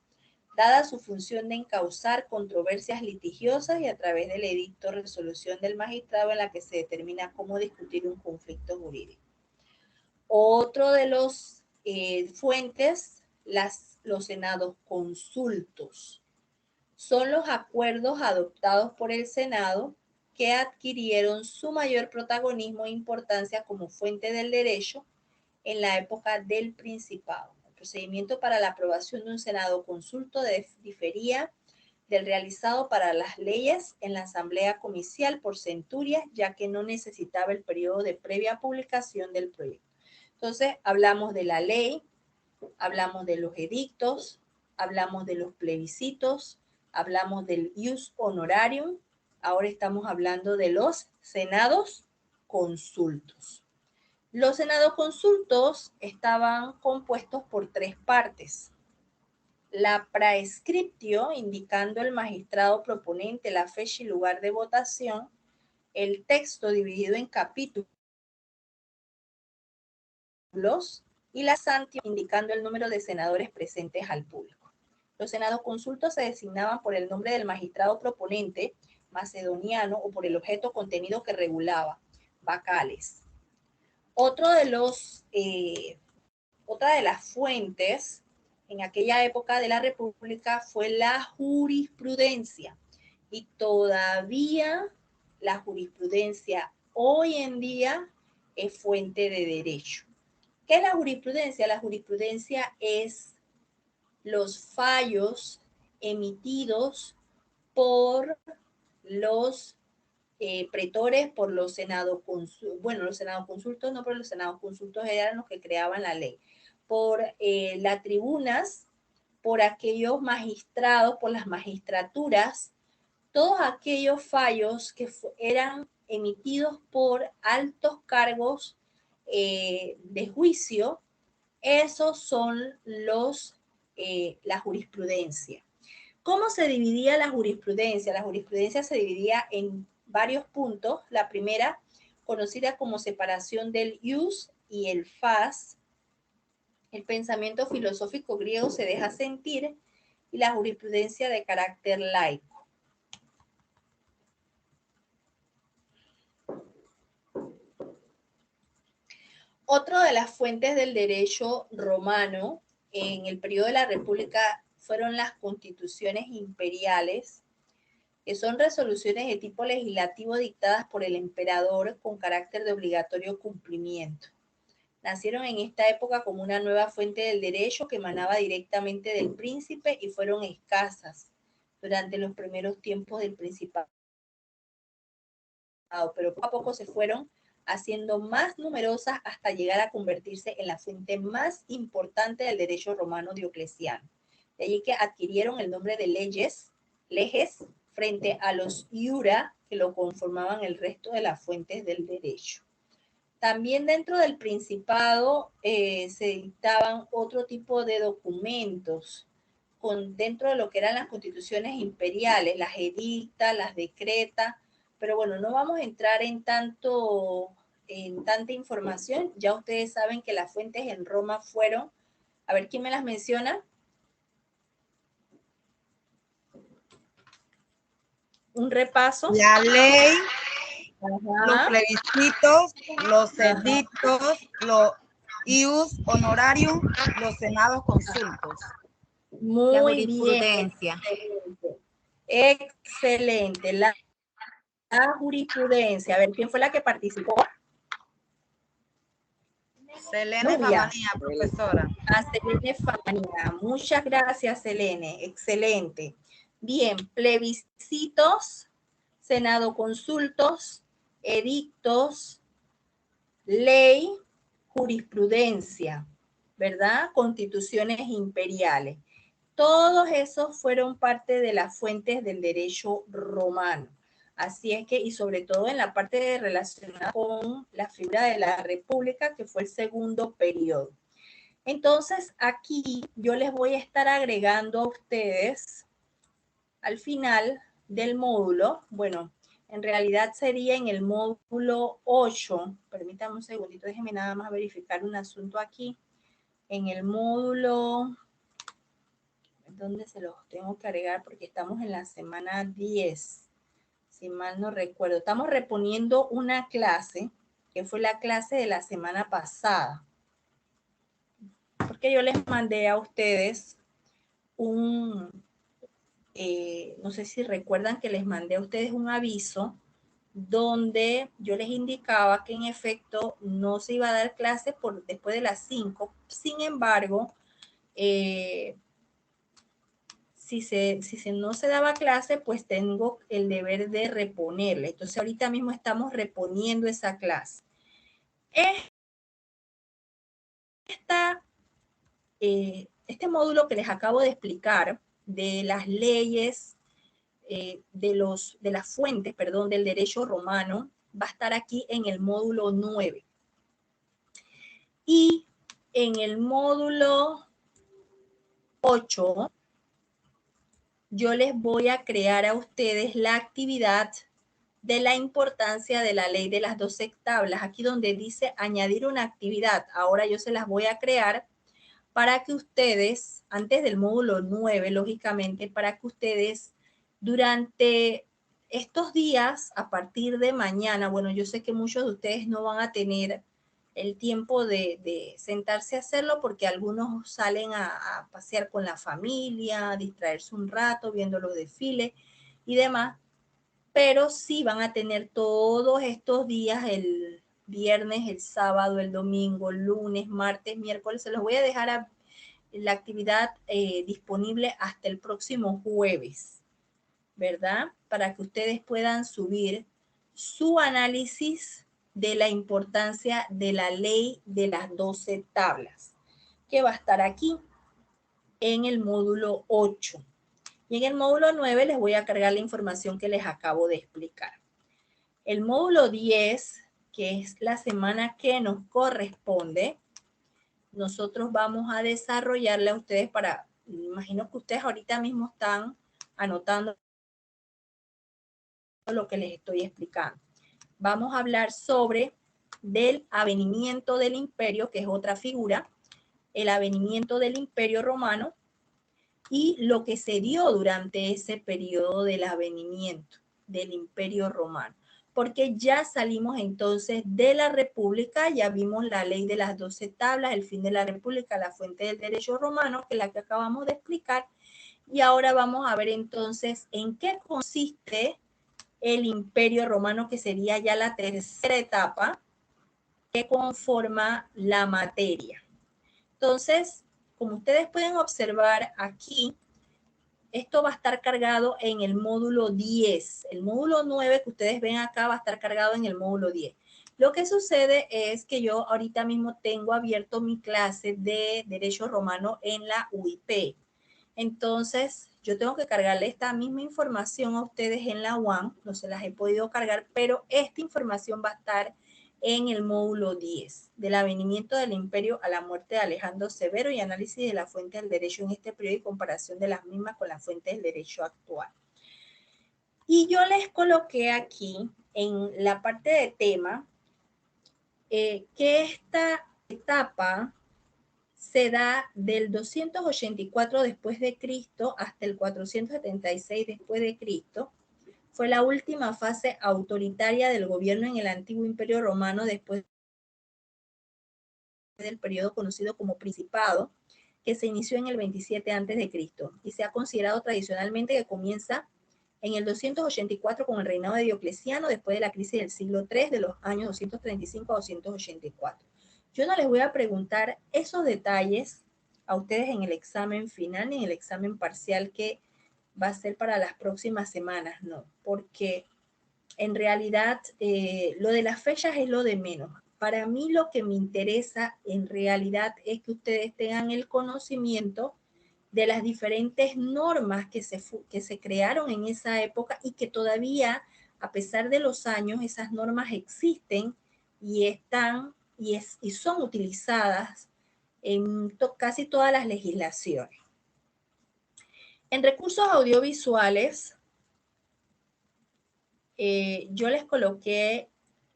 dada su función de encauzar controversias litigiosas y a través del edicto resolución del magistrado en la que se determina cómo discutir un conflicto jurídico. Otro de los fuentes, los senados consultos. Son los acuerdos adoptados por el Senado que adquirieron su mayor protagonismo e importancia como fuente del derecho en la época del Principado. El procedimiento para la aprobación de un Senado consulto difería del realizado para las leyes en la Asamblea Comicial por centurias, ya que no necesitaba el periodo de previa publicación del proyecto. Entonces, hablamos de la ley, hablamos de los edictos, hablamos de los plebiscitos, hablamos del ius honorarium, ahora estamos hablando de los senados consultos. Los senados consultos estaban compuestos por tres partes. La praescriptio, indicando el magistrado proponente la fecha y lugar de votación, el texto dividido en capítulos y la santio, indicando el número de senadores presentes al público. Los senados consultos se designaban por el nombre del magistrado proponente macedoniano o por el objeto contenido que regulaba, vocales. Otra de las fuentes en aquella época de la República fue la jurisprudencia. Y todavía la jurisprudencia hoy en día es fuente de derecho. ¿Qué es la jurisprudencia? La jurisprudencia es los fallos emitidos por los pretores, por los senados consultos, bueno, los senados consultos no, pero los senados consultos eran los que creaban la ley, por las tribunas, por aquellos magistrados, por las magistraturas, todos aquellos fallos que eran emitidos por altos cargos de juicio, esos son la jurisprudencia. ¿Cómo se dividía la jurisprudencia? La jurisprudencia se dividía en varios puntos. La primera, conocida como separación del ius y el fas. El pensamiento filosófico griego se deja sentir y la jurisprudencia de carácter laico. Otra de las fuentes del derecho romano en el periodo de la República fueron las constituciones imperiales, que son resoluciones de tipo legislativo dictadas por el emperador con carácter de obligatorio cumplimiento. Nacieron en esta época como una nueva fuente del derecho que emanaba directamente del príncipe y fueron escasas durante los primeros tiempos del principado, pero poco a poco se fueron haciendo más numerosas hasta llegar a convertirse en la fuente más importante del derecho romano diocleciano. De allí que adquirieron el nombre de leges, frente a los iura que lo conformaban el resto de las fuentes del derecho. También dentro del Principado se dictaban otro tipo de documentos dentro de lo que eran las constituciones imperiales, las edictas, las decretas, pero bueno, no vamos a entrar en tanta información. Ya ustedes saben que las fuentes en Roma fueron, a ver, ¿quién me las menciona? Un repaso. La ley, Ajá. los plebiscitos, los edictos, los ius honorarium, los senados consultos. Muy bien. Excelente. La jurisprudencia. A ver, ¿quién fue la que participó? Selene Famanía, profesora. A Selene Famanía. Muchas gracias, Selene. Excelente. Bien, plebiscitos, senado consultos, edictos, ley, jurisprudencia, ¿verdad? Constituciones imperiales. Todos esos fueron parte de las fuentes del derecho romano. Así es que, y sobre todo en la parte relacionada con la figura de la República, que fue el segundo periodo. Entonces, aquí yo les voy a estar agregando a ustedes al final del módulo, bueno, en realidad sería en el módulo 8, permítanme un segundito, déjenme nada más verificar un asunto aquí. En el módulo, ¿dónde se los tengo que agregar? Porque estamos en la semana 10, si mal no recuerdo. Estamos reponiendo una clase, que fue la clase de la semana pasada. Porque yo les mandé a ustedes no sé si recuerdan que les mandé a ustedes un aviso donde yo les indicaba que en efecto no se iba a dar clase después de las 5. Sin embargo, si no se daba clase, pues tengo el deber de reponerle. Entonces, ahorita mismo estamos reponiendo esa clase. Este módulo que les acabo de explicar de las leyes, de las fuentes, perdón, del derecho romano, va a estar aquí en el módulo 9. Y en el módulo 8, yo les voy a crear a ustedes la actividad de la importancia de la ley de las 12 tablas. Aquí donde dice añadir una actividad, ahora yo se las voy a crear para que ustedes, antes del módulo 9, lógicamente, para que ustedes durante estos días, a partir de mañana, bueno, yo sé que muchos de ustedes no van a tener el tiempo de sentarse a hacerlo porque algunos salen a pasear con la familia, a distraerse un rato viendo los desfiles y demás, pero sí van a tener todos estos días, el viernes, el sábado, el domingo, el lunes, martes, miércoles, se los voy a dejar la actividad disponible hasta el próximo jueves, ¿verdad? Para que ustedes puedan subir su análisis de la importancia de la ley de las 12 tablas, que va a estar aquí en el módulo 8. Y en el módulo 9 les voy a cargar la información que les acabo de explicar. El módulo 10, que es la semana que nos corresponde, nosotros vamos a desarrollarle a ustedes para, me imagino que ustedes ahorita mismo están anotando lo que les estoy explicando. Vamos a hablar sobre del avenimiento del imperio, que es otra figura, el avenimiento del imperio romano y lo que se dio durante ese periodo del avenimiento del imperio romano. Porque ya salimos entonces de la república, ya vimos la ley de las 12 tablas, el fin de la república, la fuente del derecho romano, que es la que acabamos de explicar, y ahora vamos a ver entonces en qué consiste el imperio romano, que sería ya la tercera etapa que conforma la materia. Entonces, como ustedes pueden observar aquí, esto va a estar cargado en el módulo 10. El módulo 9 que ustedes ven acá va a estar cargado en el módulo 10. Lo que sucede es que yo ahorita mismo tengo abierto mi clase de Derecho Romano en la UIP. Entonces, yo tengo que cargarle esta misma información a ustedes en la UAM. No se las he podido cargar, pero esta información va a estar en el módulo 10, del avenimiento del imperio a la muerte de Alejandro Severo y análisis de la fuente del derecho en este periodo y comparación de las mismas con la fuente del derecho actual. Y yo les coloqué aquí en la parte de tema que esta etapa se da del 284 después de Cristo hasta el 476 después de Cristo. Fue la última fase autoritaria del gobierno en el antiguo Imperio Romano después del periodo conocido como Principado, que se inició en el 27 a.C. y se ha considerado tradicionalmente que comienza en el 284 con el reinado de Diocleciano después de la crisis del siglo III de los años 235 a 284. Yo no les voy a preguntar esos detalles a ustedes en el examen final ni en el examen parcial que va a ser para las próximas semanas, no, porque en realidad lo de las fechas es lo de menos. Para mí lo que me interesa en realidad es que ustedes tengan el conocimiento de las diferentes normas que se crearon en esa época y que todavía, a pesar de los años, esas normas existen y están y son utilizadas en casi todas las legislaciones. En recursos audiovisuales, yo les coloqué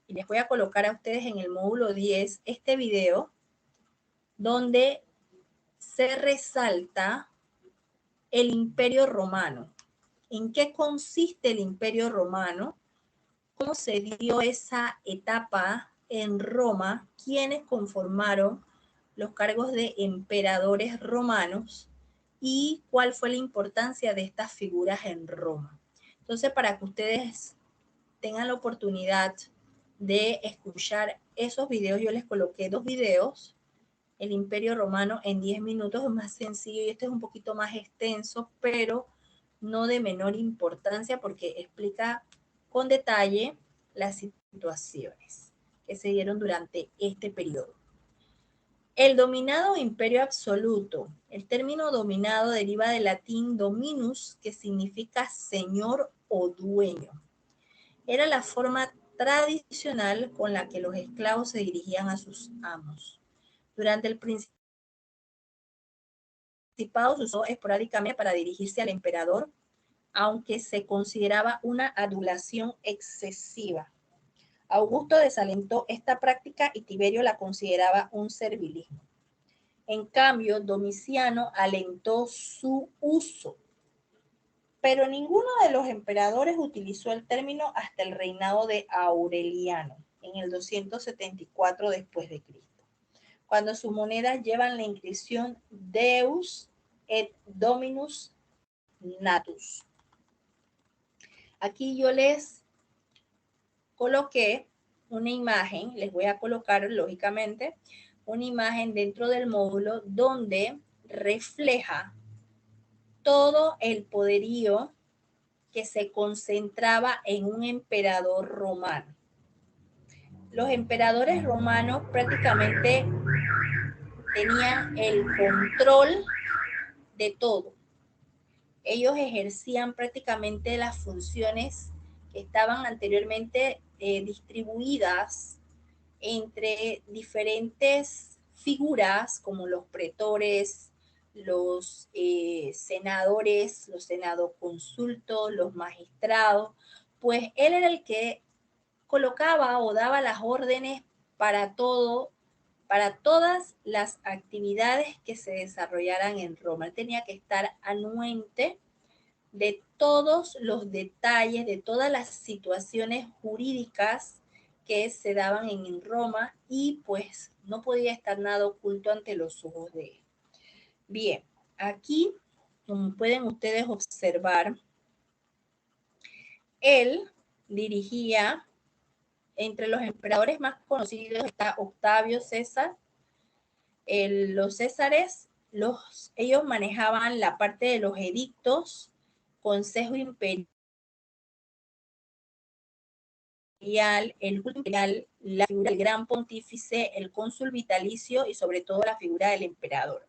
y les voy a colocar a ustedes en el módulo 10 este video donde se resalta el Imperio Romano. ¿En qué consiste el Imperio Romano? ¿Cómo se dio esa etapa en Roma? ¿Quiénes conformaron los cargos de emperadores romanos? ¿Y cuál fue la importancia de estas figuras en Roma? Entonces, para que ustedes tengan la oportunidad de escuchar esos videos, yo les coloqué 2 videos. El Imperio Romano en 10 minutos es más sencillo y este es un poquito más extenso, pero no de menor importancia porque explica con detalle las situaciones que se dieron durante este periodo. El dominado imperio absoluto. El término dominado deriva del latín dominus, que significa señor o dueño. Era la forma tradicional con la que los esclavos se dirigían a sus amos. Durante el Principado se usó esporádicamente para dirigirse al emperador, aunque se consideraba una adulación excesiva. Augusto desalentó esta práctica y Tiberio la consideraba un servilismo. En cambio, Domiciano alentó su uso, pero ninguno de los emperadores utilizó el término hasta el reinado de Aureliano, en el 274 después de Cristo, cuando sus monedas llevan la inscripción Deus et Dominus Natus. Aquí yo les coloqué una imagen, les voy a colocar lógicamente una imagen dentro del módulo donde refleja todo el poderío que se concentraba en un emperador romano. Los emperadores romanos prácticamente tenían el control de todo. Ellos ejercían prácticamente las funciones que estaban anteriormente distribuidas entre diferentes figuras como los pretores, los senadores, los senadoconsultos, los magistrados, pues él era el que colocaba o daba las órdenes para todo, para todas las actividades que se desarrollaran en Roma. Él tenía que estar anuente de todos los detalles, de todas las situaciones jurídicas que se daban en Roma y pues no podía estar nada oculto ante los ojos de él. Bien, aquí como pueden ustedes observar, él dirigía, entre los emperadores más conocidos está Octavio César. Los Césares, ellos manejaban la parte de los edictos, Consejo Imperial, el culto imperial, la figura del gran pontífice, el cónsul vitalicio y sobre todo la figura del emperador.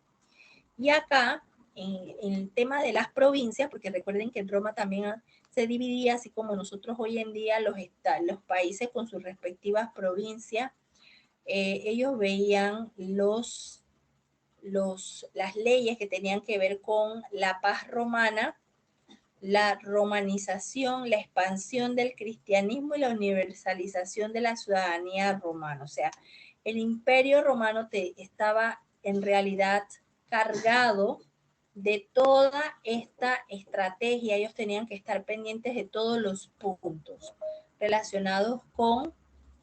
Y acá, en el tema de las provincias, porque recuerden que en Roma también se dividía, así como nosotros hoy en día, los países con sus respectivas provincias, ellos veían las leyes que tenían que ver con la paz romana, la romanización, la expansión del cristianismo y la universalización de la ciudadanía romana. O sea, el imperio romano estaba en realidad cargado de toda esta estrategia. Ellos tenían que estar pendientes de todos los puntos relacionados con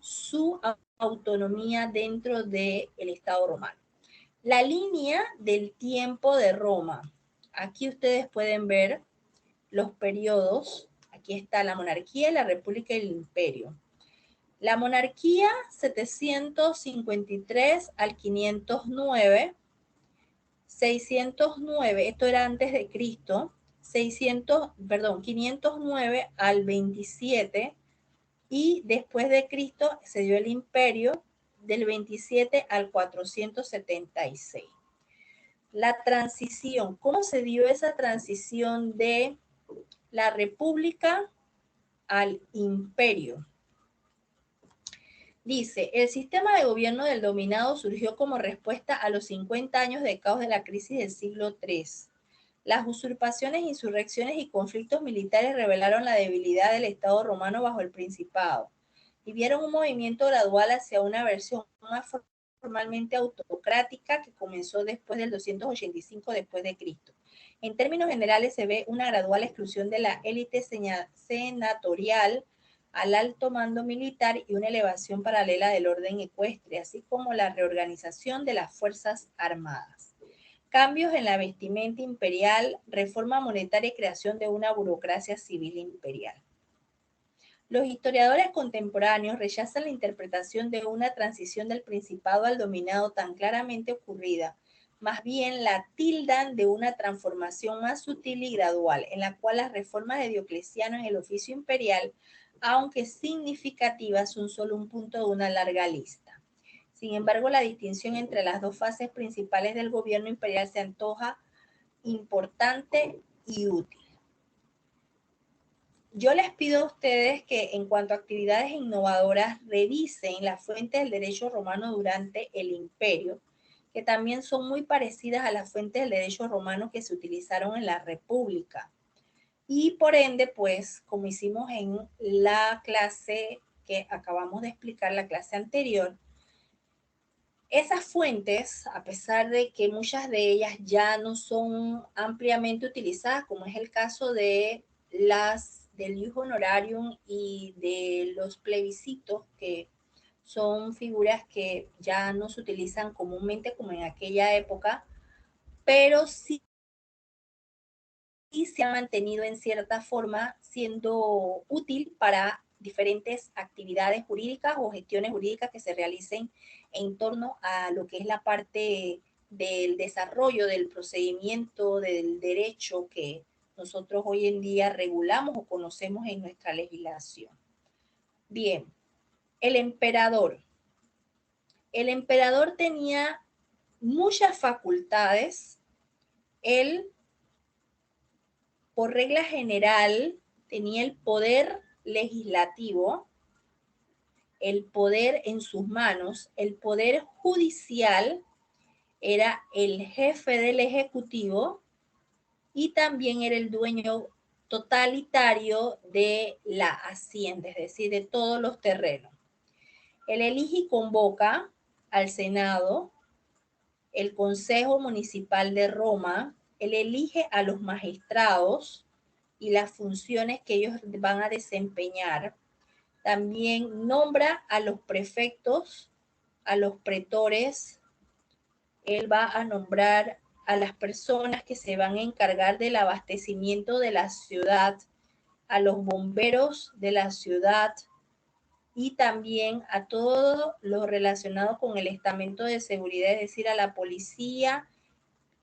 su autonomía dentro del Estado romano. La línea del tiempo de Roma. Aquí ustedes pueden ver los periodos. Aquí está la monarquía, la república y el imperio. La monarquía 753 al 509, 609, esto era antes de Cristo, 509 al 27 y después de Cristo se dio el imperio del 27 al 476. La transición, ¿cómo se dio esa transición de la república al imperio? Dice, el sistema de gobierno del dominado surgió como respuesta a los 50 años de caos de la crisis del siglo III. Las usurpaciones, insurrecciones y conflictos militares revelaron la debilidad del Estado romano bajo el Principado y vieron un movimiento gradual hacia una versión más formalmente autocrática que comenzó después del 285 después de Cristo. En términos generales se ve una gradual exclusión de la élite senatorial al alto mando militar y una elevación paralela del orden ecuestre, así como la reorganización de las fuerzas armadas. Cambios en la vestimenta imperial, reforma monetaria y creación de una burocracia civil imperial. Los historiadores contemporáneos rechazan la interpretación de una transición del principado al dominado tan claramente ocurrida. Más bien la tildan de una transformación más sutil y gradual, en la cual las reformas de Diocleciano en el oficio imperial, aunque significativas, son solo un punto de una larga lista. Sin embargo, la distinción entre las dos fases principales del gobierno imperial se antoja importante y útil. Yo les pido a ustedes que en cuanto a actividades innovadoras revisen las fuentes del derecho romano durante el imperio, que también son muy parecidas a las fuentes del derecho romano que se utilizaron en la república. Y por ende, pues, como hicimos en la clase que acabamos de explicar, la clase anterior, Esas fuentes, a pesar de que muchas de ellas ya no son ampliamente utilizadas, como es el caso de las del ius honorarium y de los plebiscitos, que son figuras que ya no se utilizan comúnmente como en aquella época, pero sí se ha mantenido en cierta forma siendo útil para diferentes actividades jurídicas o gestiones jurídicas que se realicen en torno a lo que es la parte del desarrollo del procedimiento del derecho que nosotros hoy en día regulamos o conocemos en nuestra legislación. Bien, el emperador. El emperador tenía muchas facultades. Él, por regla general, tenía el poder legislativo, el poder en sus manos, el poder judicial, era el jefe del ejecutivo y también era el dueño totalitario de la hacienda, es decir, de todos los terrenos. Él elige y convoca al Senado, el Consejo Municipal de Roma, él elige a los magistrados y las funciones que ellos van a desempeñar. También nombra a los prefectos, a los pretores. Él va a nombrar a las personas que se van a encargar del abastecimiento de la ciudad, a los bomberos de la ciudad y también a todo lo relacionado con el estamento de seguridad, es decir, a la policía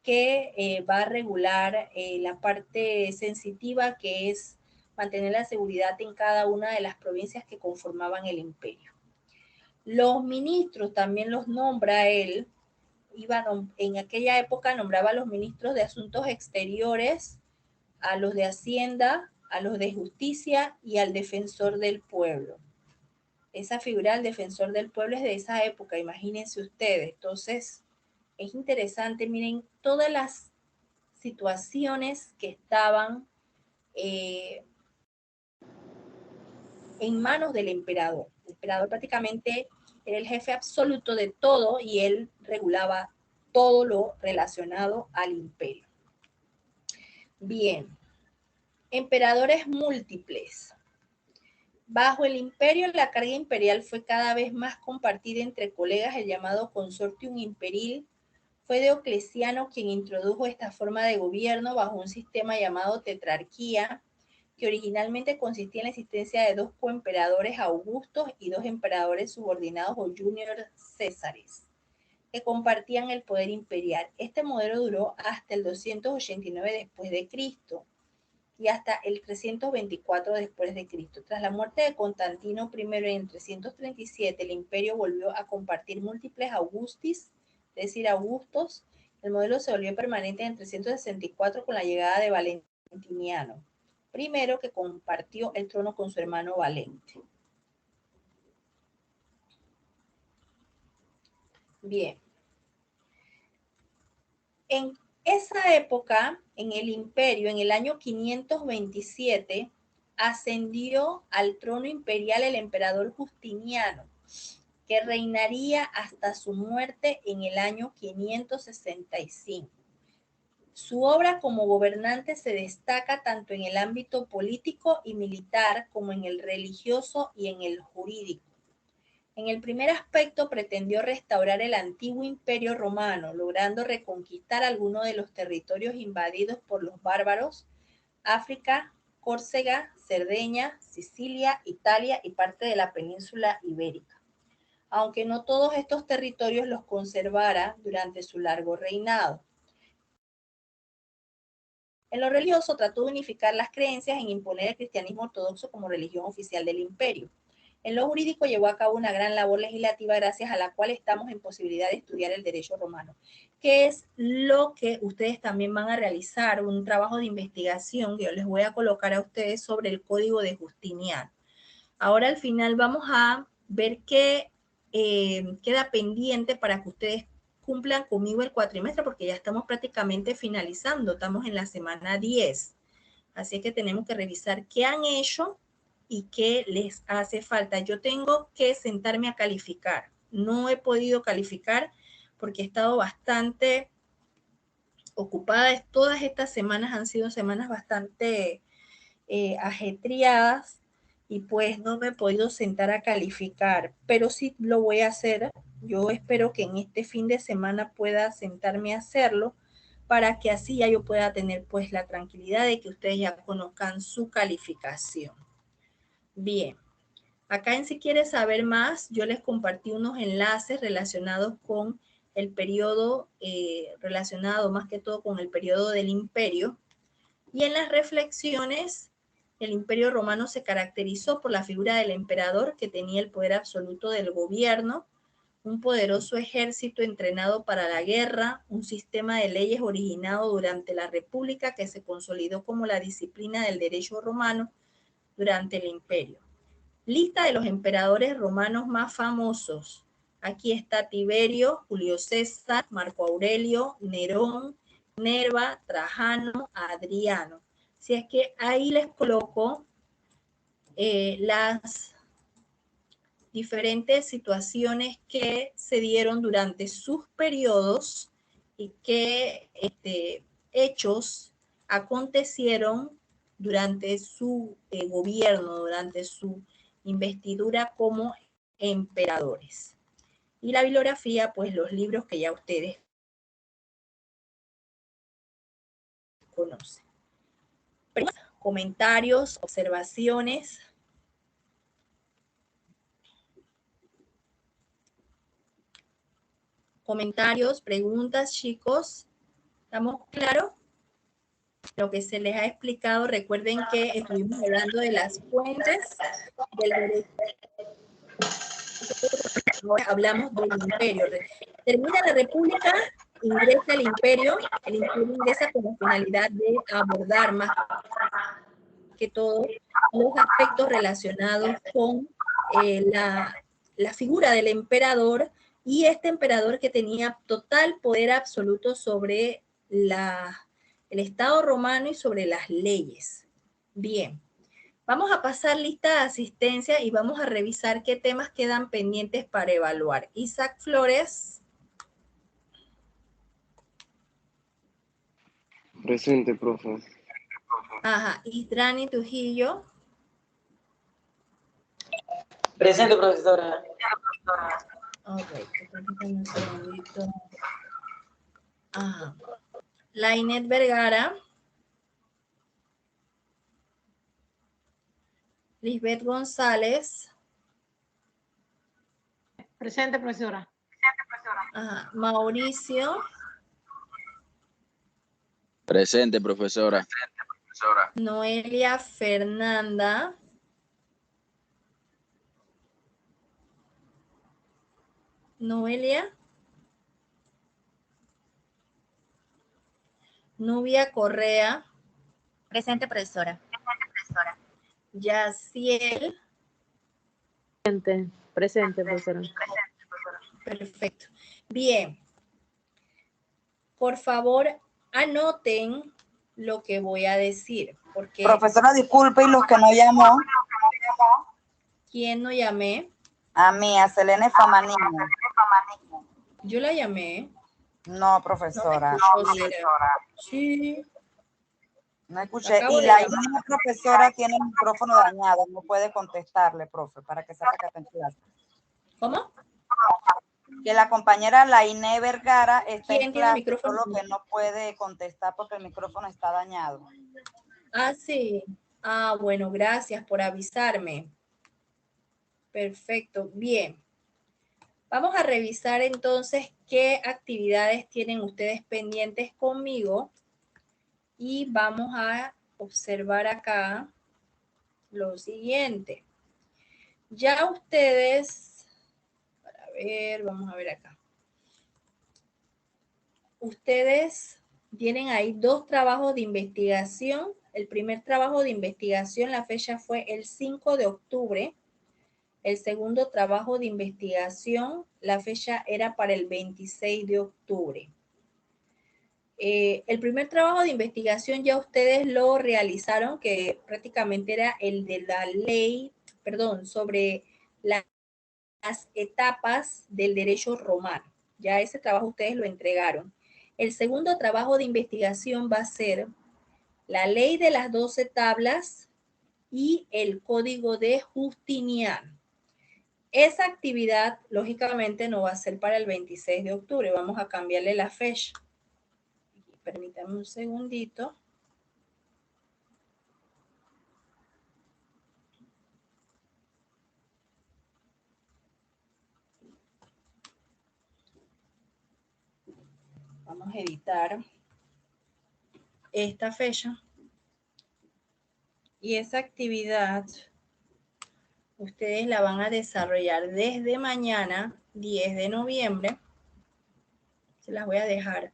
que va a regular la parte sensitiva que es mantener la seguridad en cada una de las provincias que conformaban el imperio. Los ministros también los nombra él. En aquella época nombraba a los ministros de Asuntos Exteriores, a los de Hacienda, a los de Justicia y al defensor del pueblo. Esa figura del defensor del pueblo es de esa época, imagínense ustedes. Entonces, es interesante, miren, todas las situaciones que estaban en manos del emperador. El emperador prácticamente era el jefe absoluto de todo y él regulaba todo lo relacionado al imperio. Bien, emperadores múltiples. Bajo el imperio, la carga imperial fue cada vez más compartida entre colegas. El llamado consortium imperil fue Diocleciano quien introdujo esta forma de gobierno bajo un sistema llamado tetrarquía, que originalmente consistía en la existencia de 2 coemperadores Augustos y 2 emperadores subordinados o junior Césares, que compartían el poder imperial. Este modelo duró hasta el 289 después de Cristo y hasta el 324 después de Cristo. Tras la muerte de Constantino I en 337, el imperio volvió a compartir múltiples Augustis, es decir, Augustos. El modelo se volvió permanente en 364 con la llegada de Valentiniano I, que compartió el trono con su hermano Valente. Bien. En esa época, en el imperio, en el año 527, ascendió al trono imperial el emperador Justiniano, que reinaría hasta su muerte en el año 565. Su obra como gobernante se destaca tanto en el ámbito político y militar como en el religioso y en el jurídico. En el primer aspecto pretendió restaurar el antiguo imperio romano, logrando reconquistar algunos de los territorios invadidos por los bárbaros: África, Córcega, Cerdeña, Sicilia, Italia y parte de la península ibérica. Aunque no todos estos territorios los conservara durante su largo reinado. En lo religioso trató de unificar las creencias en imponer el cristianismo ortodoxo como religión oficial del imperio. En lo jurídico llevó a cabo una gran labor legislativa gracias a la cual estamos en posibilidad de estudiar el derecho romano, que es lo que ustedes también van a realizar, un trabajo de investigación que yo les voy a colocar a ustedes sobre el Código de Justiniano. Ahora al final vamos a ver qué queda pendiente para que ustedes cumplan conmigo el cuatrimestre, porque ya estamos prácticamente finalizando, estamos en la semana 10. Así que tenemos que revisar qué han hecho y qué les hace falta. Yo tengo que sentarme a calificar. no he podido calificar porque he estado bastante ocupada. Todas estas semanas han sido semanas bastante ajetreadas y pues no me he podido sentar a calificar, pero sí lo voy a hacer. Yo espero que en este fin de semana pueda sentarme a hacerlo para que así ya yo pueda tener pues la tranquilidad de que ustedes ya conozcan su calificación. Bien, acá en si quieres saber más, yo les compartí unos enlaces relacionados con el periodo, relacionado más que todo con el periodo del imperio. Y en las reflexiones, el imperio romano se caracterizó por la figura del emperador que tenía el poder absoluto del gobierno, un poderoso ejército entrenado para la guerra, un sistema de leyes originado durante la República que se consolidó como la disciplina del derecho romano durante el imperio. Lista de los emperadores romanos más famosos. Aquí está Tiberio, Julio César, Marco Aurelio, Nerón, Nerva, Trajano, Adriano. Si es que ahí les coloco las diferentes situaciones que se dieron durante sus periodos y qué hechos acontecieron durante su gobierno, durante su investidura como emperadores. Y la bibliografía, pues los libros que ya ustedes conocen. Comentarios, observaciones. Comentarios, preguntas, chicos. ¿Estamos claros? Lo que se les ha explicado, recuerden que estuvimos hablando de las fuentes del derecho. Ahora hablamos del imperio. Termina la república, ingresa el imperio ingresa con la finalidad de abordar más que todo los aspectos relacionados con la figura del emperador y este emperador que tenía total poder absoluto sobre el Estado romano y sobre las leyes. Bien, vamos a pasar lista de asistencia y vamos a revisar qué temas quedan pendientes para evaluar. Isaac Flores. Presente, profe. Ajá, Isdrani Trujillo. Presente, profesora. Ok, permítanme un segundito. Ajá. Lainet Vergara. Lisbeth González. Presente, profesora. Ajá. Mauricio. Presente, profesora. Noelia Fernanda. Noelia. Nubia Correa. Presente, profesora. Yaciel. Presente, profesora. Perfecto. Bien. Por favor, anoten lo que voy a decir. Porque Profesora, disculpe, y los que no llamó, ¿quién no llamé? a mí, a Selene Famanino. Yo la llamé. No, profesora. No me escuchó, sí. No escuché. Acabo Y de la llamar. misma profesora tiene el micrófono dañado, no puede contestarle, profe, para que sepa que está en clase. ¿Cómo? Que la compañera Lainé Vergara está ¿Quién en tiene el clase, micrófono? solo que no puede contestar porque el micrófono está dañado. Ah, sí. Ah, bueno, gracias por avisarme. Perfecto, bien. Vamos a revisar entonces qué actividades tienen ustedes pendientes conmigo y vamos a observar acá lo siguiente. Ya ustedes, para ver, vamos a ver acá. Ustedes tienen ahí dos trabajos de investigación. El primer trabajo de investigación, la fecha fue el 5 de octubre. El segundo trabajo de investigación, la fecha era para el 26 de octubre. El primer trabajo de investigación ya ustedes lo realizaron, que prácticamente era el de la ley, perdón, sobre la las etapas del derecho romano. Ya ese trabajo ustedes lo entregaron. El segundo trabajo de investigación va a ser la ley de las 12 tablas y el código de Justiniano. Esa actividad, lógicamente, no va a ser para el 26 de octubre. Vamos a cambiarle la fecha. Permítanme un segundito. Vamos a editar esta fecha. Y esa actividad ustedes la van a desarrollar desde mañana, 10 de noviembre. Se las voy a dejar,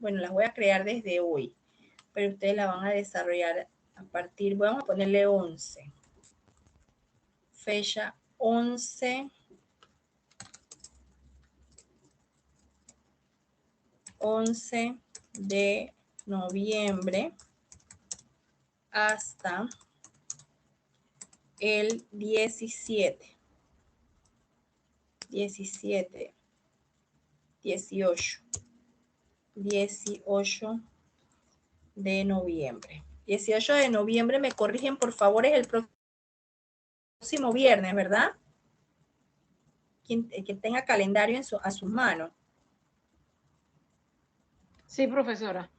bueno, las voy a crear desde hoy, pero ustedes la van a desarrollar a partir, vamos a ponerle 11. Fecha 11 de noviembre hasta el 18 de noviembre. 18 de noviembre, me corrigen por favor, es el próximo viernes, ¿verdad? Que tenga calendario a sus manos. Sí, profesora.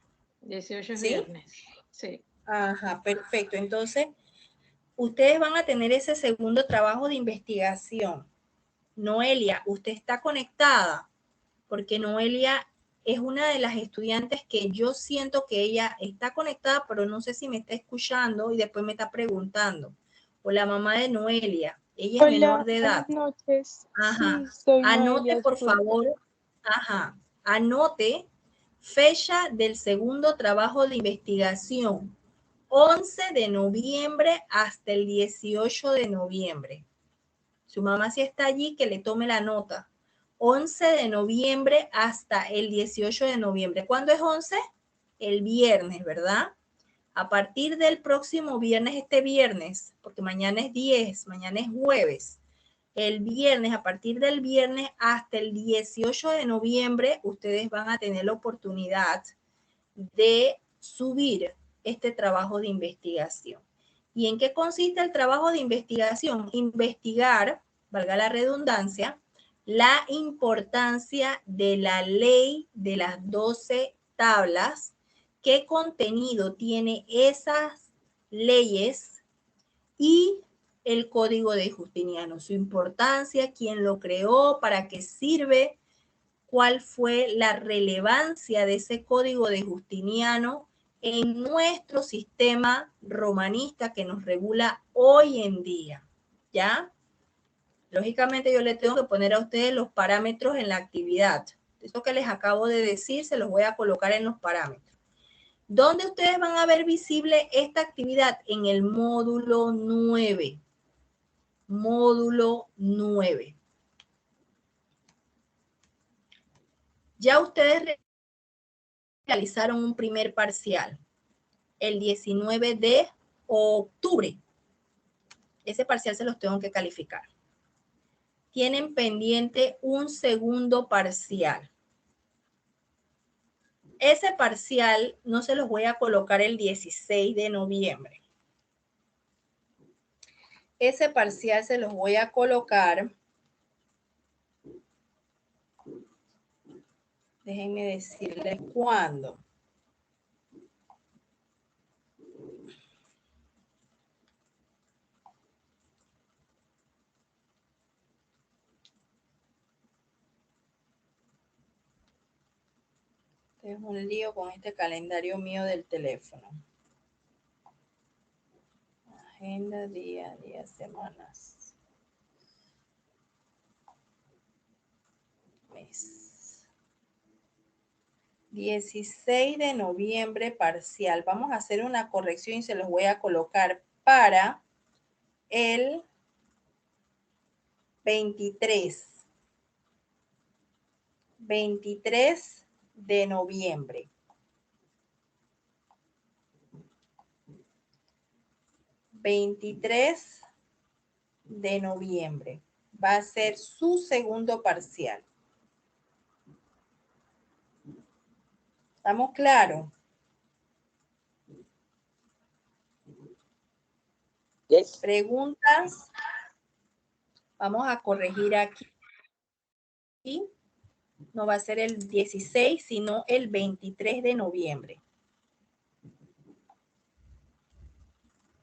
18 es ¿Sí? viernes. Sí. Ajá, perfecto. Entonces, ustedes van a tener ese segundo trabajo de investigación. Noelia, usted está conectada, porque Noelia es una de las estudiantes que yo siento que ella está conectada, pero no sé si me está escuchando y después me está preguntando. O la mamá de Noelia, ella es menor de edad. Buenas noches. Ajá. Sí, soy Anote, Noelia, por disculpe. favor. Ajá. Anote fecha del segundo trabajo de investigación. 11 de noviembre hasta el 18 de noviembre. Su mamá si está allí, que le tome la nota. 11 de noviembre hasta el 18 de noviembre. ¿Cuándo es 11? El viernes, ¿verdad? A partir del próximo viernes, este viernes, porque mañana es 10, mañana es jueves. El viernes, a partir del viernes hasta el 18 de noviembre, ustedes van a tener la oportunidad de subir este trabajo de investigación. ¿Y en qué consiste el trabajo de investigación? Investigar, valga la redundancia, la importancia de la ley de las 12 tablas, qué contenido tiene esas leyes y el código de Justiniano, su importancia, quién lo creó, para qué sirve, cuál fue la relevancia de ese código de Justiniano en nuestro sistema romanista que nos regula hoy en día, ¿ya? Lógicamente yo le tengo que poner a ustedes los parámetros en la actividad. Eso que les acabo de decir se los voy a colocar en los parámetros. ¿Dónde ustedes van a ver visible esta actividad? En el módulo 9. Módulo 9. Ya ustedes realizaron un primer parcial el 19 de octubre. Ese parcial se los tengo que calificar. Tienen pendiente un segundo parcial. Ese parcial no se los voy a colocar el 16 de noviembre. Ese parcial se los voy a colocar. Déjenme decirles cuándo. Es un lío con este calendario mío del teléfono. Agenda, día, semanas. Mes. 16 de noviembre parcial. Vamos a hacer una corrección y se los voy a colocar para el 23 de noviembre. 23 de noviembre. va a ser su segundo parcial. ¿Estamos claros? Yes. Preguntas. Vamos a corregir aquí. No va a ser el 16, sino el 23 de noviembre.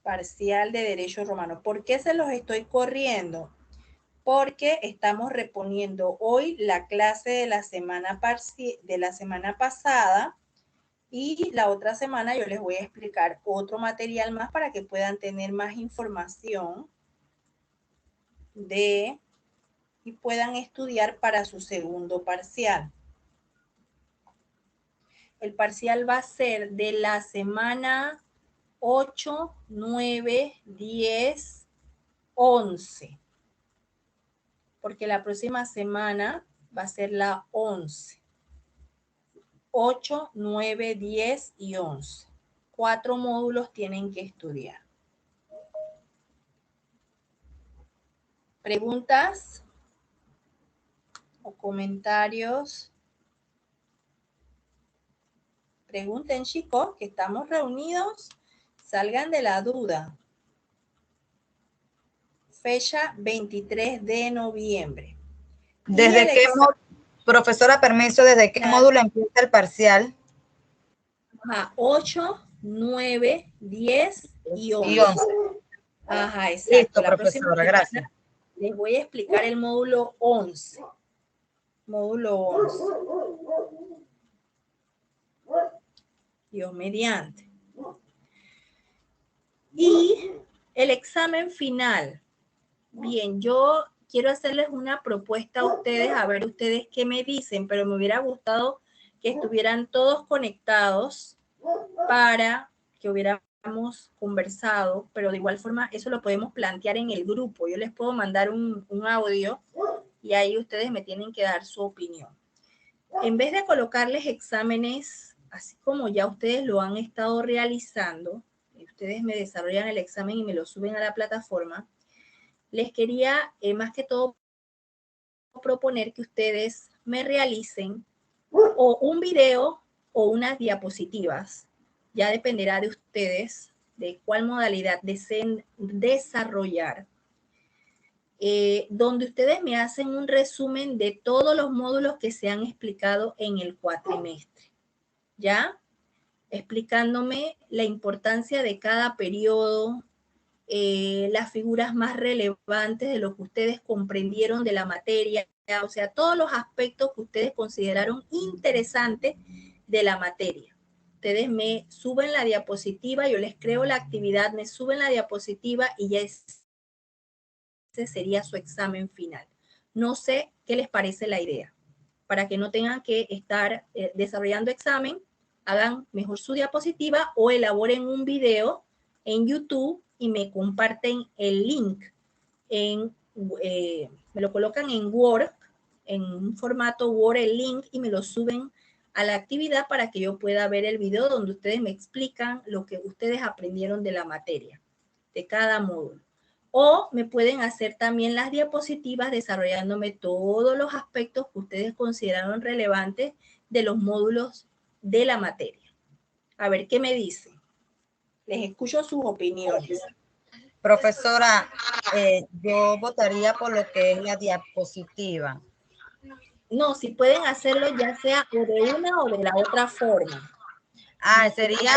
Parcial de Derecho Romano. ¿Por qué se los estoy corriendo? Porque estamos reponiendo hoy la clase de la semana pasada y la otra semana yo les voy a explicar otro material más para que puedan tener más información y puedan estudiar para su segundo parcial. El parcial va a ser de la semana 8, 9, 10, 11. Porque la próxima semana va a ser la 11. 8, 9, 10 y 11. 4 módulos tienen que estudiar. ¿Preguntas o comentarios? Pregunten, chicos, que estamos reunidos. Salgan de la duda. Fecha 23 de noviembre. ¿Desde qué módulo, profesora, permiso, desde qué módulo empieza el parcial? 8, 9, 10 y 11. Y 11. Ajá, exacto. Listo, La próxima profesora, gracias. Les voy a explicar el módulo 11. Módulo 11. Dios mediante. Y el examen final. Bien, yo quiero hacerles una propuesta a ustedes, a ver ustedes qué me dicen, pero me hubiera gustado que estuvieran todos conectados para que hubiéramos conversado, pero de igual forma eso lo podemos plantear en el grupo. Yo les puedo mandar un audio y ahí ustedes me tienen que dar su opinión. En vez de colocarles exámenes, así como ya ustedes lo han estado realizando, ustedes me desarrollan el examen y me lo suben a la plataforma, les quería más que todo proponer que ustedes me realicen o un video o unas diapositivas. Ya dependerá de ustedes de cuál modalidad deseen desarrollar. Donde ustedes me hacen un resumen de todos los módulos que se han explicado en el cuatrimestre. ¿Ya? Explicándome la importancia de cada periodo, las figuras más relevantes de lo que ustedes comprendieron de la materia, o sea, todos los aspectos que ustedes consideraron interesantes de la materia. Ustedes me suben la diapositiva, yo les creo la actividad, me suben la diapositiva y ya ese sería su examen final. No sé qué les parece la idea. Para que no tengan que estar desarrollando examen, hagan mejor su diapositiva o elaboren un video en YouTube y me comparten el link. Me lo colocan en Word, en un formato Word, el link, y me lo suben a la actividad para que yo pueda ver el video donde ustedes me explican lo que ustedes aprendieron de la materia, de cada módulo. O me pueden hacer también las diapositivas desarrollándome todos los aspectos que ustedes consideraron relevantes de los módulos de la materia. A ver, ¿qué me dicen? Les escucho sus opiniones. Profesora, yo votaría por lo que es la diapositiva. No, si pueden hacerlo ya sea o de una o de la otra forma. Sería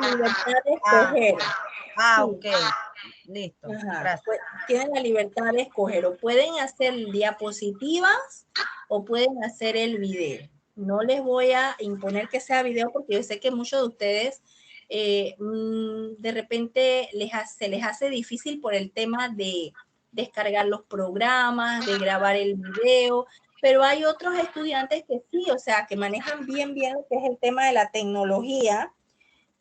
la libertad de escoger. Ok. Listo. Gracias. Pues, tienen la libertad de escoger. O pueden hacer diapositivas o pueden hacer el video. No les voy a imponer que sea video porque yo sé que muchos de ustedes de repente se les hace difícil por el tema de descargar los programas, de grabar el video, pero hay otros estudiantes que sí, o sea, que manejan bien lo que es el tema de la tecnología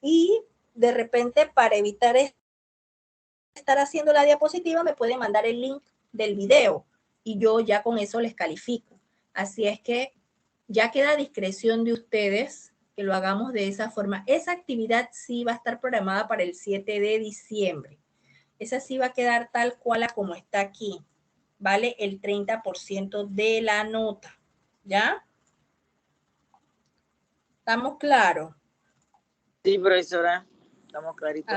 y de repente para evitar estar haciendo la diapositiva me pueden mandar el link del video y yo ya con eso les califico. Así es que ya queda a discreción de ustedes que lo hagamos de esa forma. Esa actividad sí va a estar programada para el 7 de diciembre. Esa sí va a quedar tal cual a como está aquí. vale el 30% de la nota. ¿Ya? ¿Estamos claros? Sí, profesora, estamos claritos.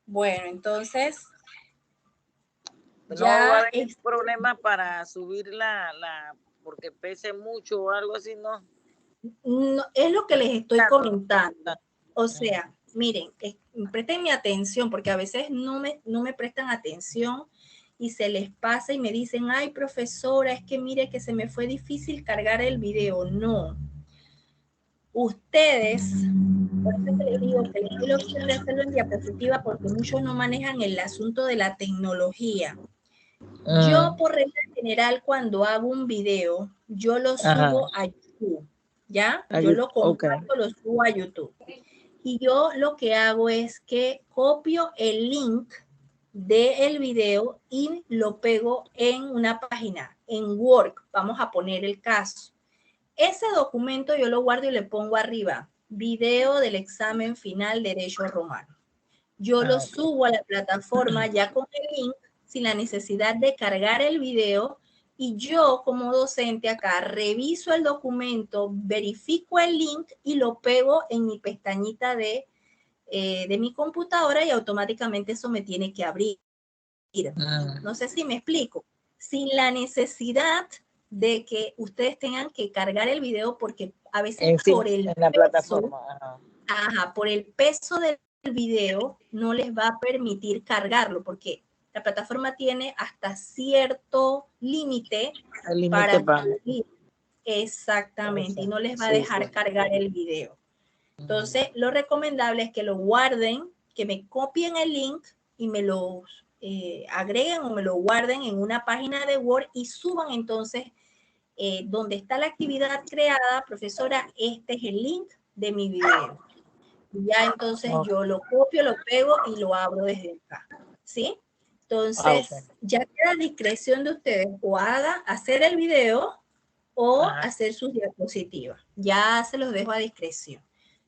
Bueno, entonces No va a ya haber problema para subir porque pese mucho o algo así, ¿no? no, es lo que les estoy Claro. comentando. O sea, miren, prestenme atención porque a veces no me prestan atención y se les pasa y me dicen, ay, profesora, es que mire que se me fue difícil cargar el video. No. Ustedes, por eso les digo que les doy la opción de hacerlo en diapositiva porque muchos no manejan el asunto de la tecnología. Yo, por regla general, cuando hago un video, yo lo subo a YouTube, ¿ya? Yo lo comparto, lo subo a YouTube. Y yo lo que hago es que copio el link del video y lo pego en una página, en Word. Vamos a poner el caso. Ese documento yo lo guardo y le pongo arriba, video del examen final Derecho Romano. Yo lo subo a la plataforma ya con el link, sin la necesidad de cargar el video, y yo como docente acá reviso el documento, verifico el link y lo pego en mi pestañita de mi computadora y automáticamente eso me tiene que abrir. No sé si me explico. Sin la necesidad de que ustedes tengan que cargar el video porque a veces por el en la plataforma. Por el peso del video no les va a permitir cargarlo porque la plataforma tiene hasta cierto límite para subir. Exactamente, y no les va a dejar cargar el video. Entonces, lo recomendable es que lo guarden, que me copien el link y me lo agreguen o me lo guarden en una página de Word y suban entonces donde está la actividad creada, profesora, este es el link de mi video. Ya entonces yo lo copio, lo pego y lo abro desde acá, ¿sí? Entonces, ya queda a discreción de ustedes o hacer el video o hacer sus diapositivas. Ya se los dejo a discreción.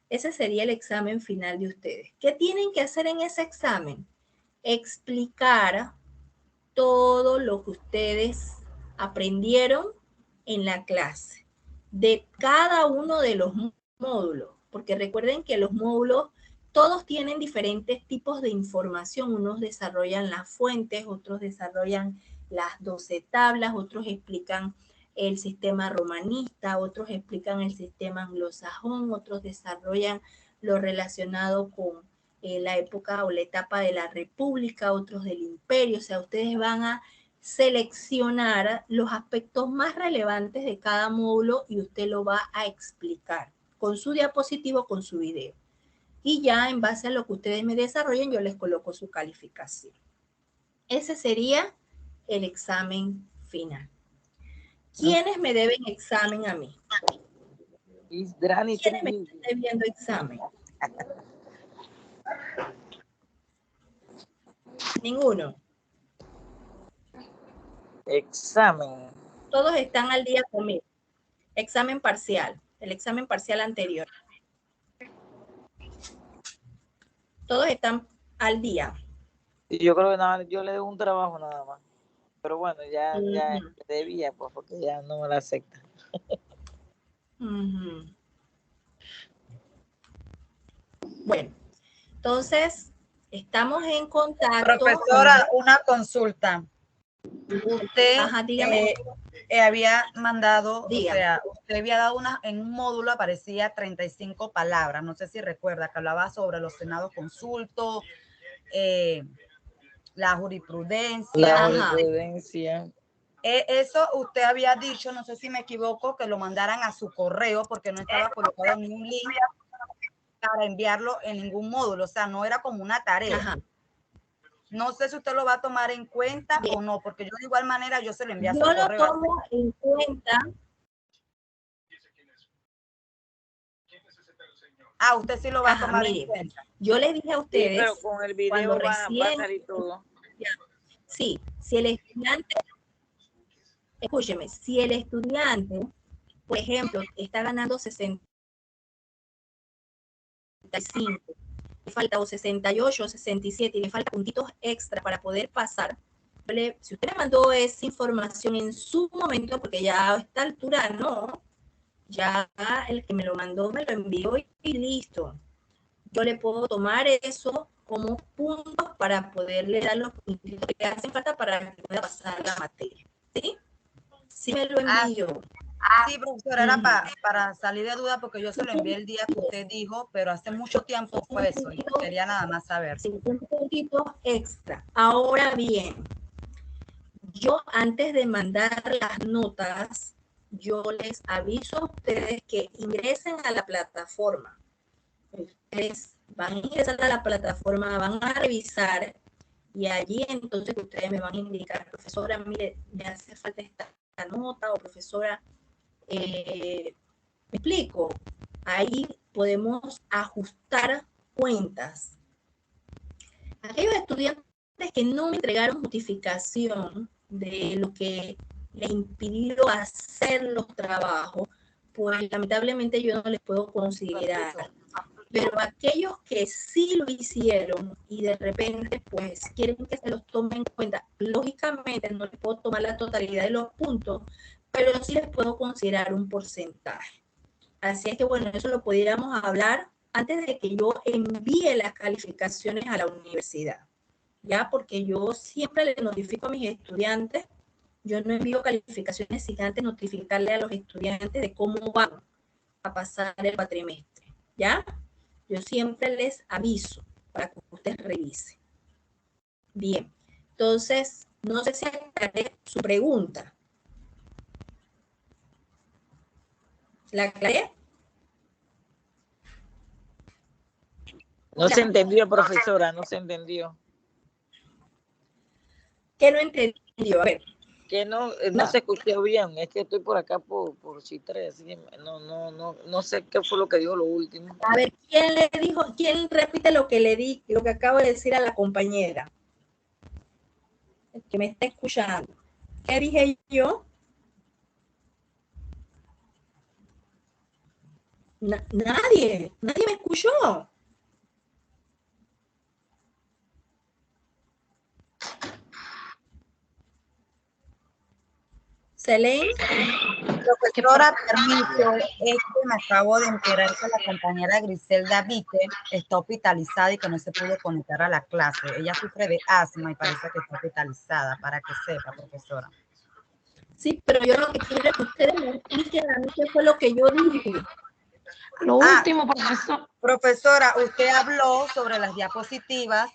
Ese sería el examen final de ustedes. ¿Qué tienen que hacer en ese examen? Explicar todo lo que ustedes aprendieron en la clase, de cada uno de los módulos, porque recuerden que los módulos todos tienen diferentes tipos de información, unos desarrollan las fuentes, otros desarrollan las 12 tablas, otros explican el sistema romanista, otros explican el sistema anglosajón, otros desarrollan lo relacionado con la época o la etapa de la República, otros del Imperio. O sea, ustedes van a seleccionar los aspectos más relevantes de cada módulo y usted lo va a explicar con su diapositivo, con su video. Y ya en base a lo que ustedes me desarrollen, yo les coloco su calificación. Ese sería el examen final. ¿Quiénes me deben examen a mí? ¿Quiénes me están debiendo examen? Ninguno. Examen. Todos están al día conmigo. Examen parcial, el examen parcial anterior. Todos están al día. Y yo creo que nada, yo le doy un trabajo nada más. Pero bueno, ya debía, pues, porque ya no me la acepta. Bueno, entonces estamos en contacto. Profesora, una consulta. Usted había mandado, dígame. O sea, usted había dado en un módulo aparecía 35 palabras, no sé si recuerda, que hablaba sobre los senados consultos, la jurisprudencia. Eso usted había dicho, no sé si me equivoco, que lo mandaran a su correo porque no estaba colocado ni un link para enviarlo en ningún módulo, o sea, no era como una tarea. No sé si usted lo va a tomar en cuenta o no, porque yo de igual manera yo se lo envío a su correo. Yo lo tomo en cuenta. Usted sí lo va a tomar en cuenta. Yo le dije a ustedes, sí, pero con el video cuando va a salir todo. Sí, si el estudiante, escúcheme, si el estudiante, por ejemplo, está ganando 65, le falta o 68 o 67 y le falta puntitos extra para poder pasar, si usted me mandó esa información en su momento, porque ya a esta altura no, ya el que me lo mandó me lo envió y listo. Yo le puedo tomar eso como puntos para poderle dar los puntitos que hacen falta para que pueda pasar la materia. ¿Sí? Sí me lo envío. Sí, profesora, era para salir de duda porque yo se lo envié el día que usted dijo, pero hace mucho tiempo fue eso y quería nada más saber. Sí, un poquito extra. Ahora bien, yo antes de mandar las notas, yo les aviso a ustedes que ingresen a la plataforma. Ustedes van a ingresar a la plataforma, van a revisar y allí entonces ustedes me van a indicar, profesora, mire, me hace falta esta nota o profesora, me explico, ahí podemos ajustar cuentas. Aquellos estudiantes que no me entregaron justificación de lo que les impidió hacer los trabajos, pues lamentablemente yo no les puedo considerar. Pero aquellos que sí lo hicieron y de repente pues quieren que se los tome en cuenta, lógicamente no les puedo tomar la totalidad de los puntos, pero sí les puedo considerar un porcentaje. Así es que bueno, eso lo pudiéramos hablar antes de que yo envíe las calificaciones a la universidad, ¿ya? Porque yo siempre le notifico a mis estudiantes, yo no envío calificaciones sin antes notificarle a los estudiantes de cómo van a pasar el cuatrimestre, ¿ya? Yo siempre les aviso para que ustedes revisen. Bien, entonces, no sé si aclaré su pregunta. ¿La aclaré? No se entendió, profesora, no se entendió. ¿Qué no entendió? A ver. Que no se escuchó bien, es que estoy por acá por Chitre, así que no sé qué fue lo que dijo lo último. A ver, ¿quién le dijo, quién repite lo que le di, lo que acabo de decir a la compañera? El que me está escuchando. ¿Qué dije yo? Nadie me escuchó. Selene. Profesora, permiso, es que me acabo de enterar que la compañera Griselda Vite está hospitalizada y que no se pudo conectar a la clase. Ella sufre de asma y parece que está hospitalizada, para que sepa, profesora. Sí, pero yo lo que quiero es que ustedes me expliquen a mí qué fue lo que yo dije. Lo último, profesor. Profesora, usted habló sobre las diapositivas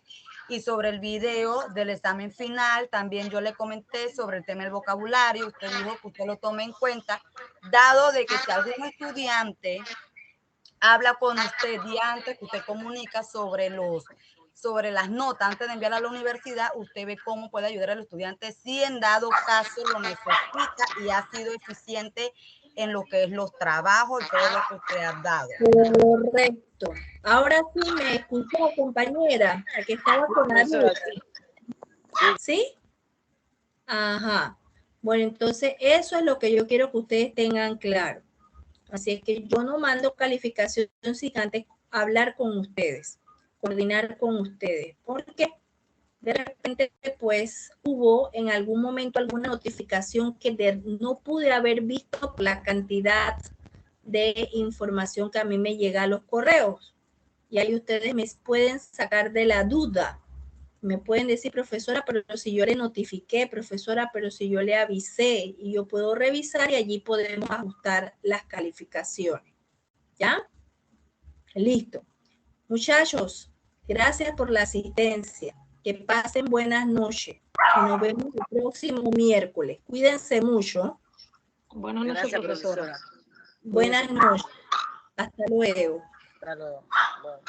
y sobre el video del examen final. También yo le comenté sobre el tema del vocabulario. Usted dijo que usted lo tome en cuenta, dado de que si algún estudiante habla con usted día antes, que usted comunica sobre las notas antes de enviarla a la universidad, usted ve cómo puede ayudar al estudiante si en dado caso lo necesita y ha sido eficiente en lo que es los trabajos y todo lo que usted ha dado. Correcto. Ahora sí me escuchó, compañera, la que estaba con la duda. ¿Sí? Ajá. Bueno, entonces eso es lo que yo quiero que ustedes tengan claro. Así es que yo no mando calificación sin antes hablar con ustedes, coordinar con ustedes, porque de repente pues hubo en algún momento alguna notificación que no pude haber visto la cantidad de información que a mí me llega a los correos. Y ahí ustedes me pueden sacar de la duda. Me pueden decir, profesora, pero si yo le notifiqué, profesora, pero si yo le avisé, y yo puedo revisar y allí podemos ajustar las calificaciones. ¿Ya? Listo. Muchachos, gracias por la asistencia. Que pasen buenas noches. Y nos vemos el próximo miércoles. Cuídense mucho. Buenas noches, profesora. Buenas noches. Hasta luego. Hasta luego. Bueno.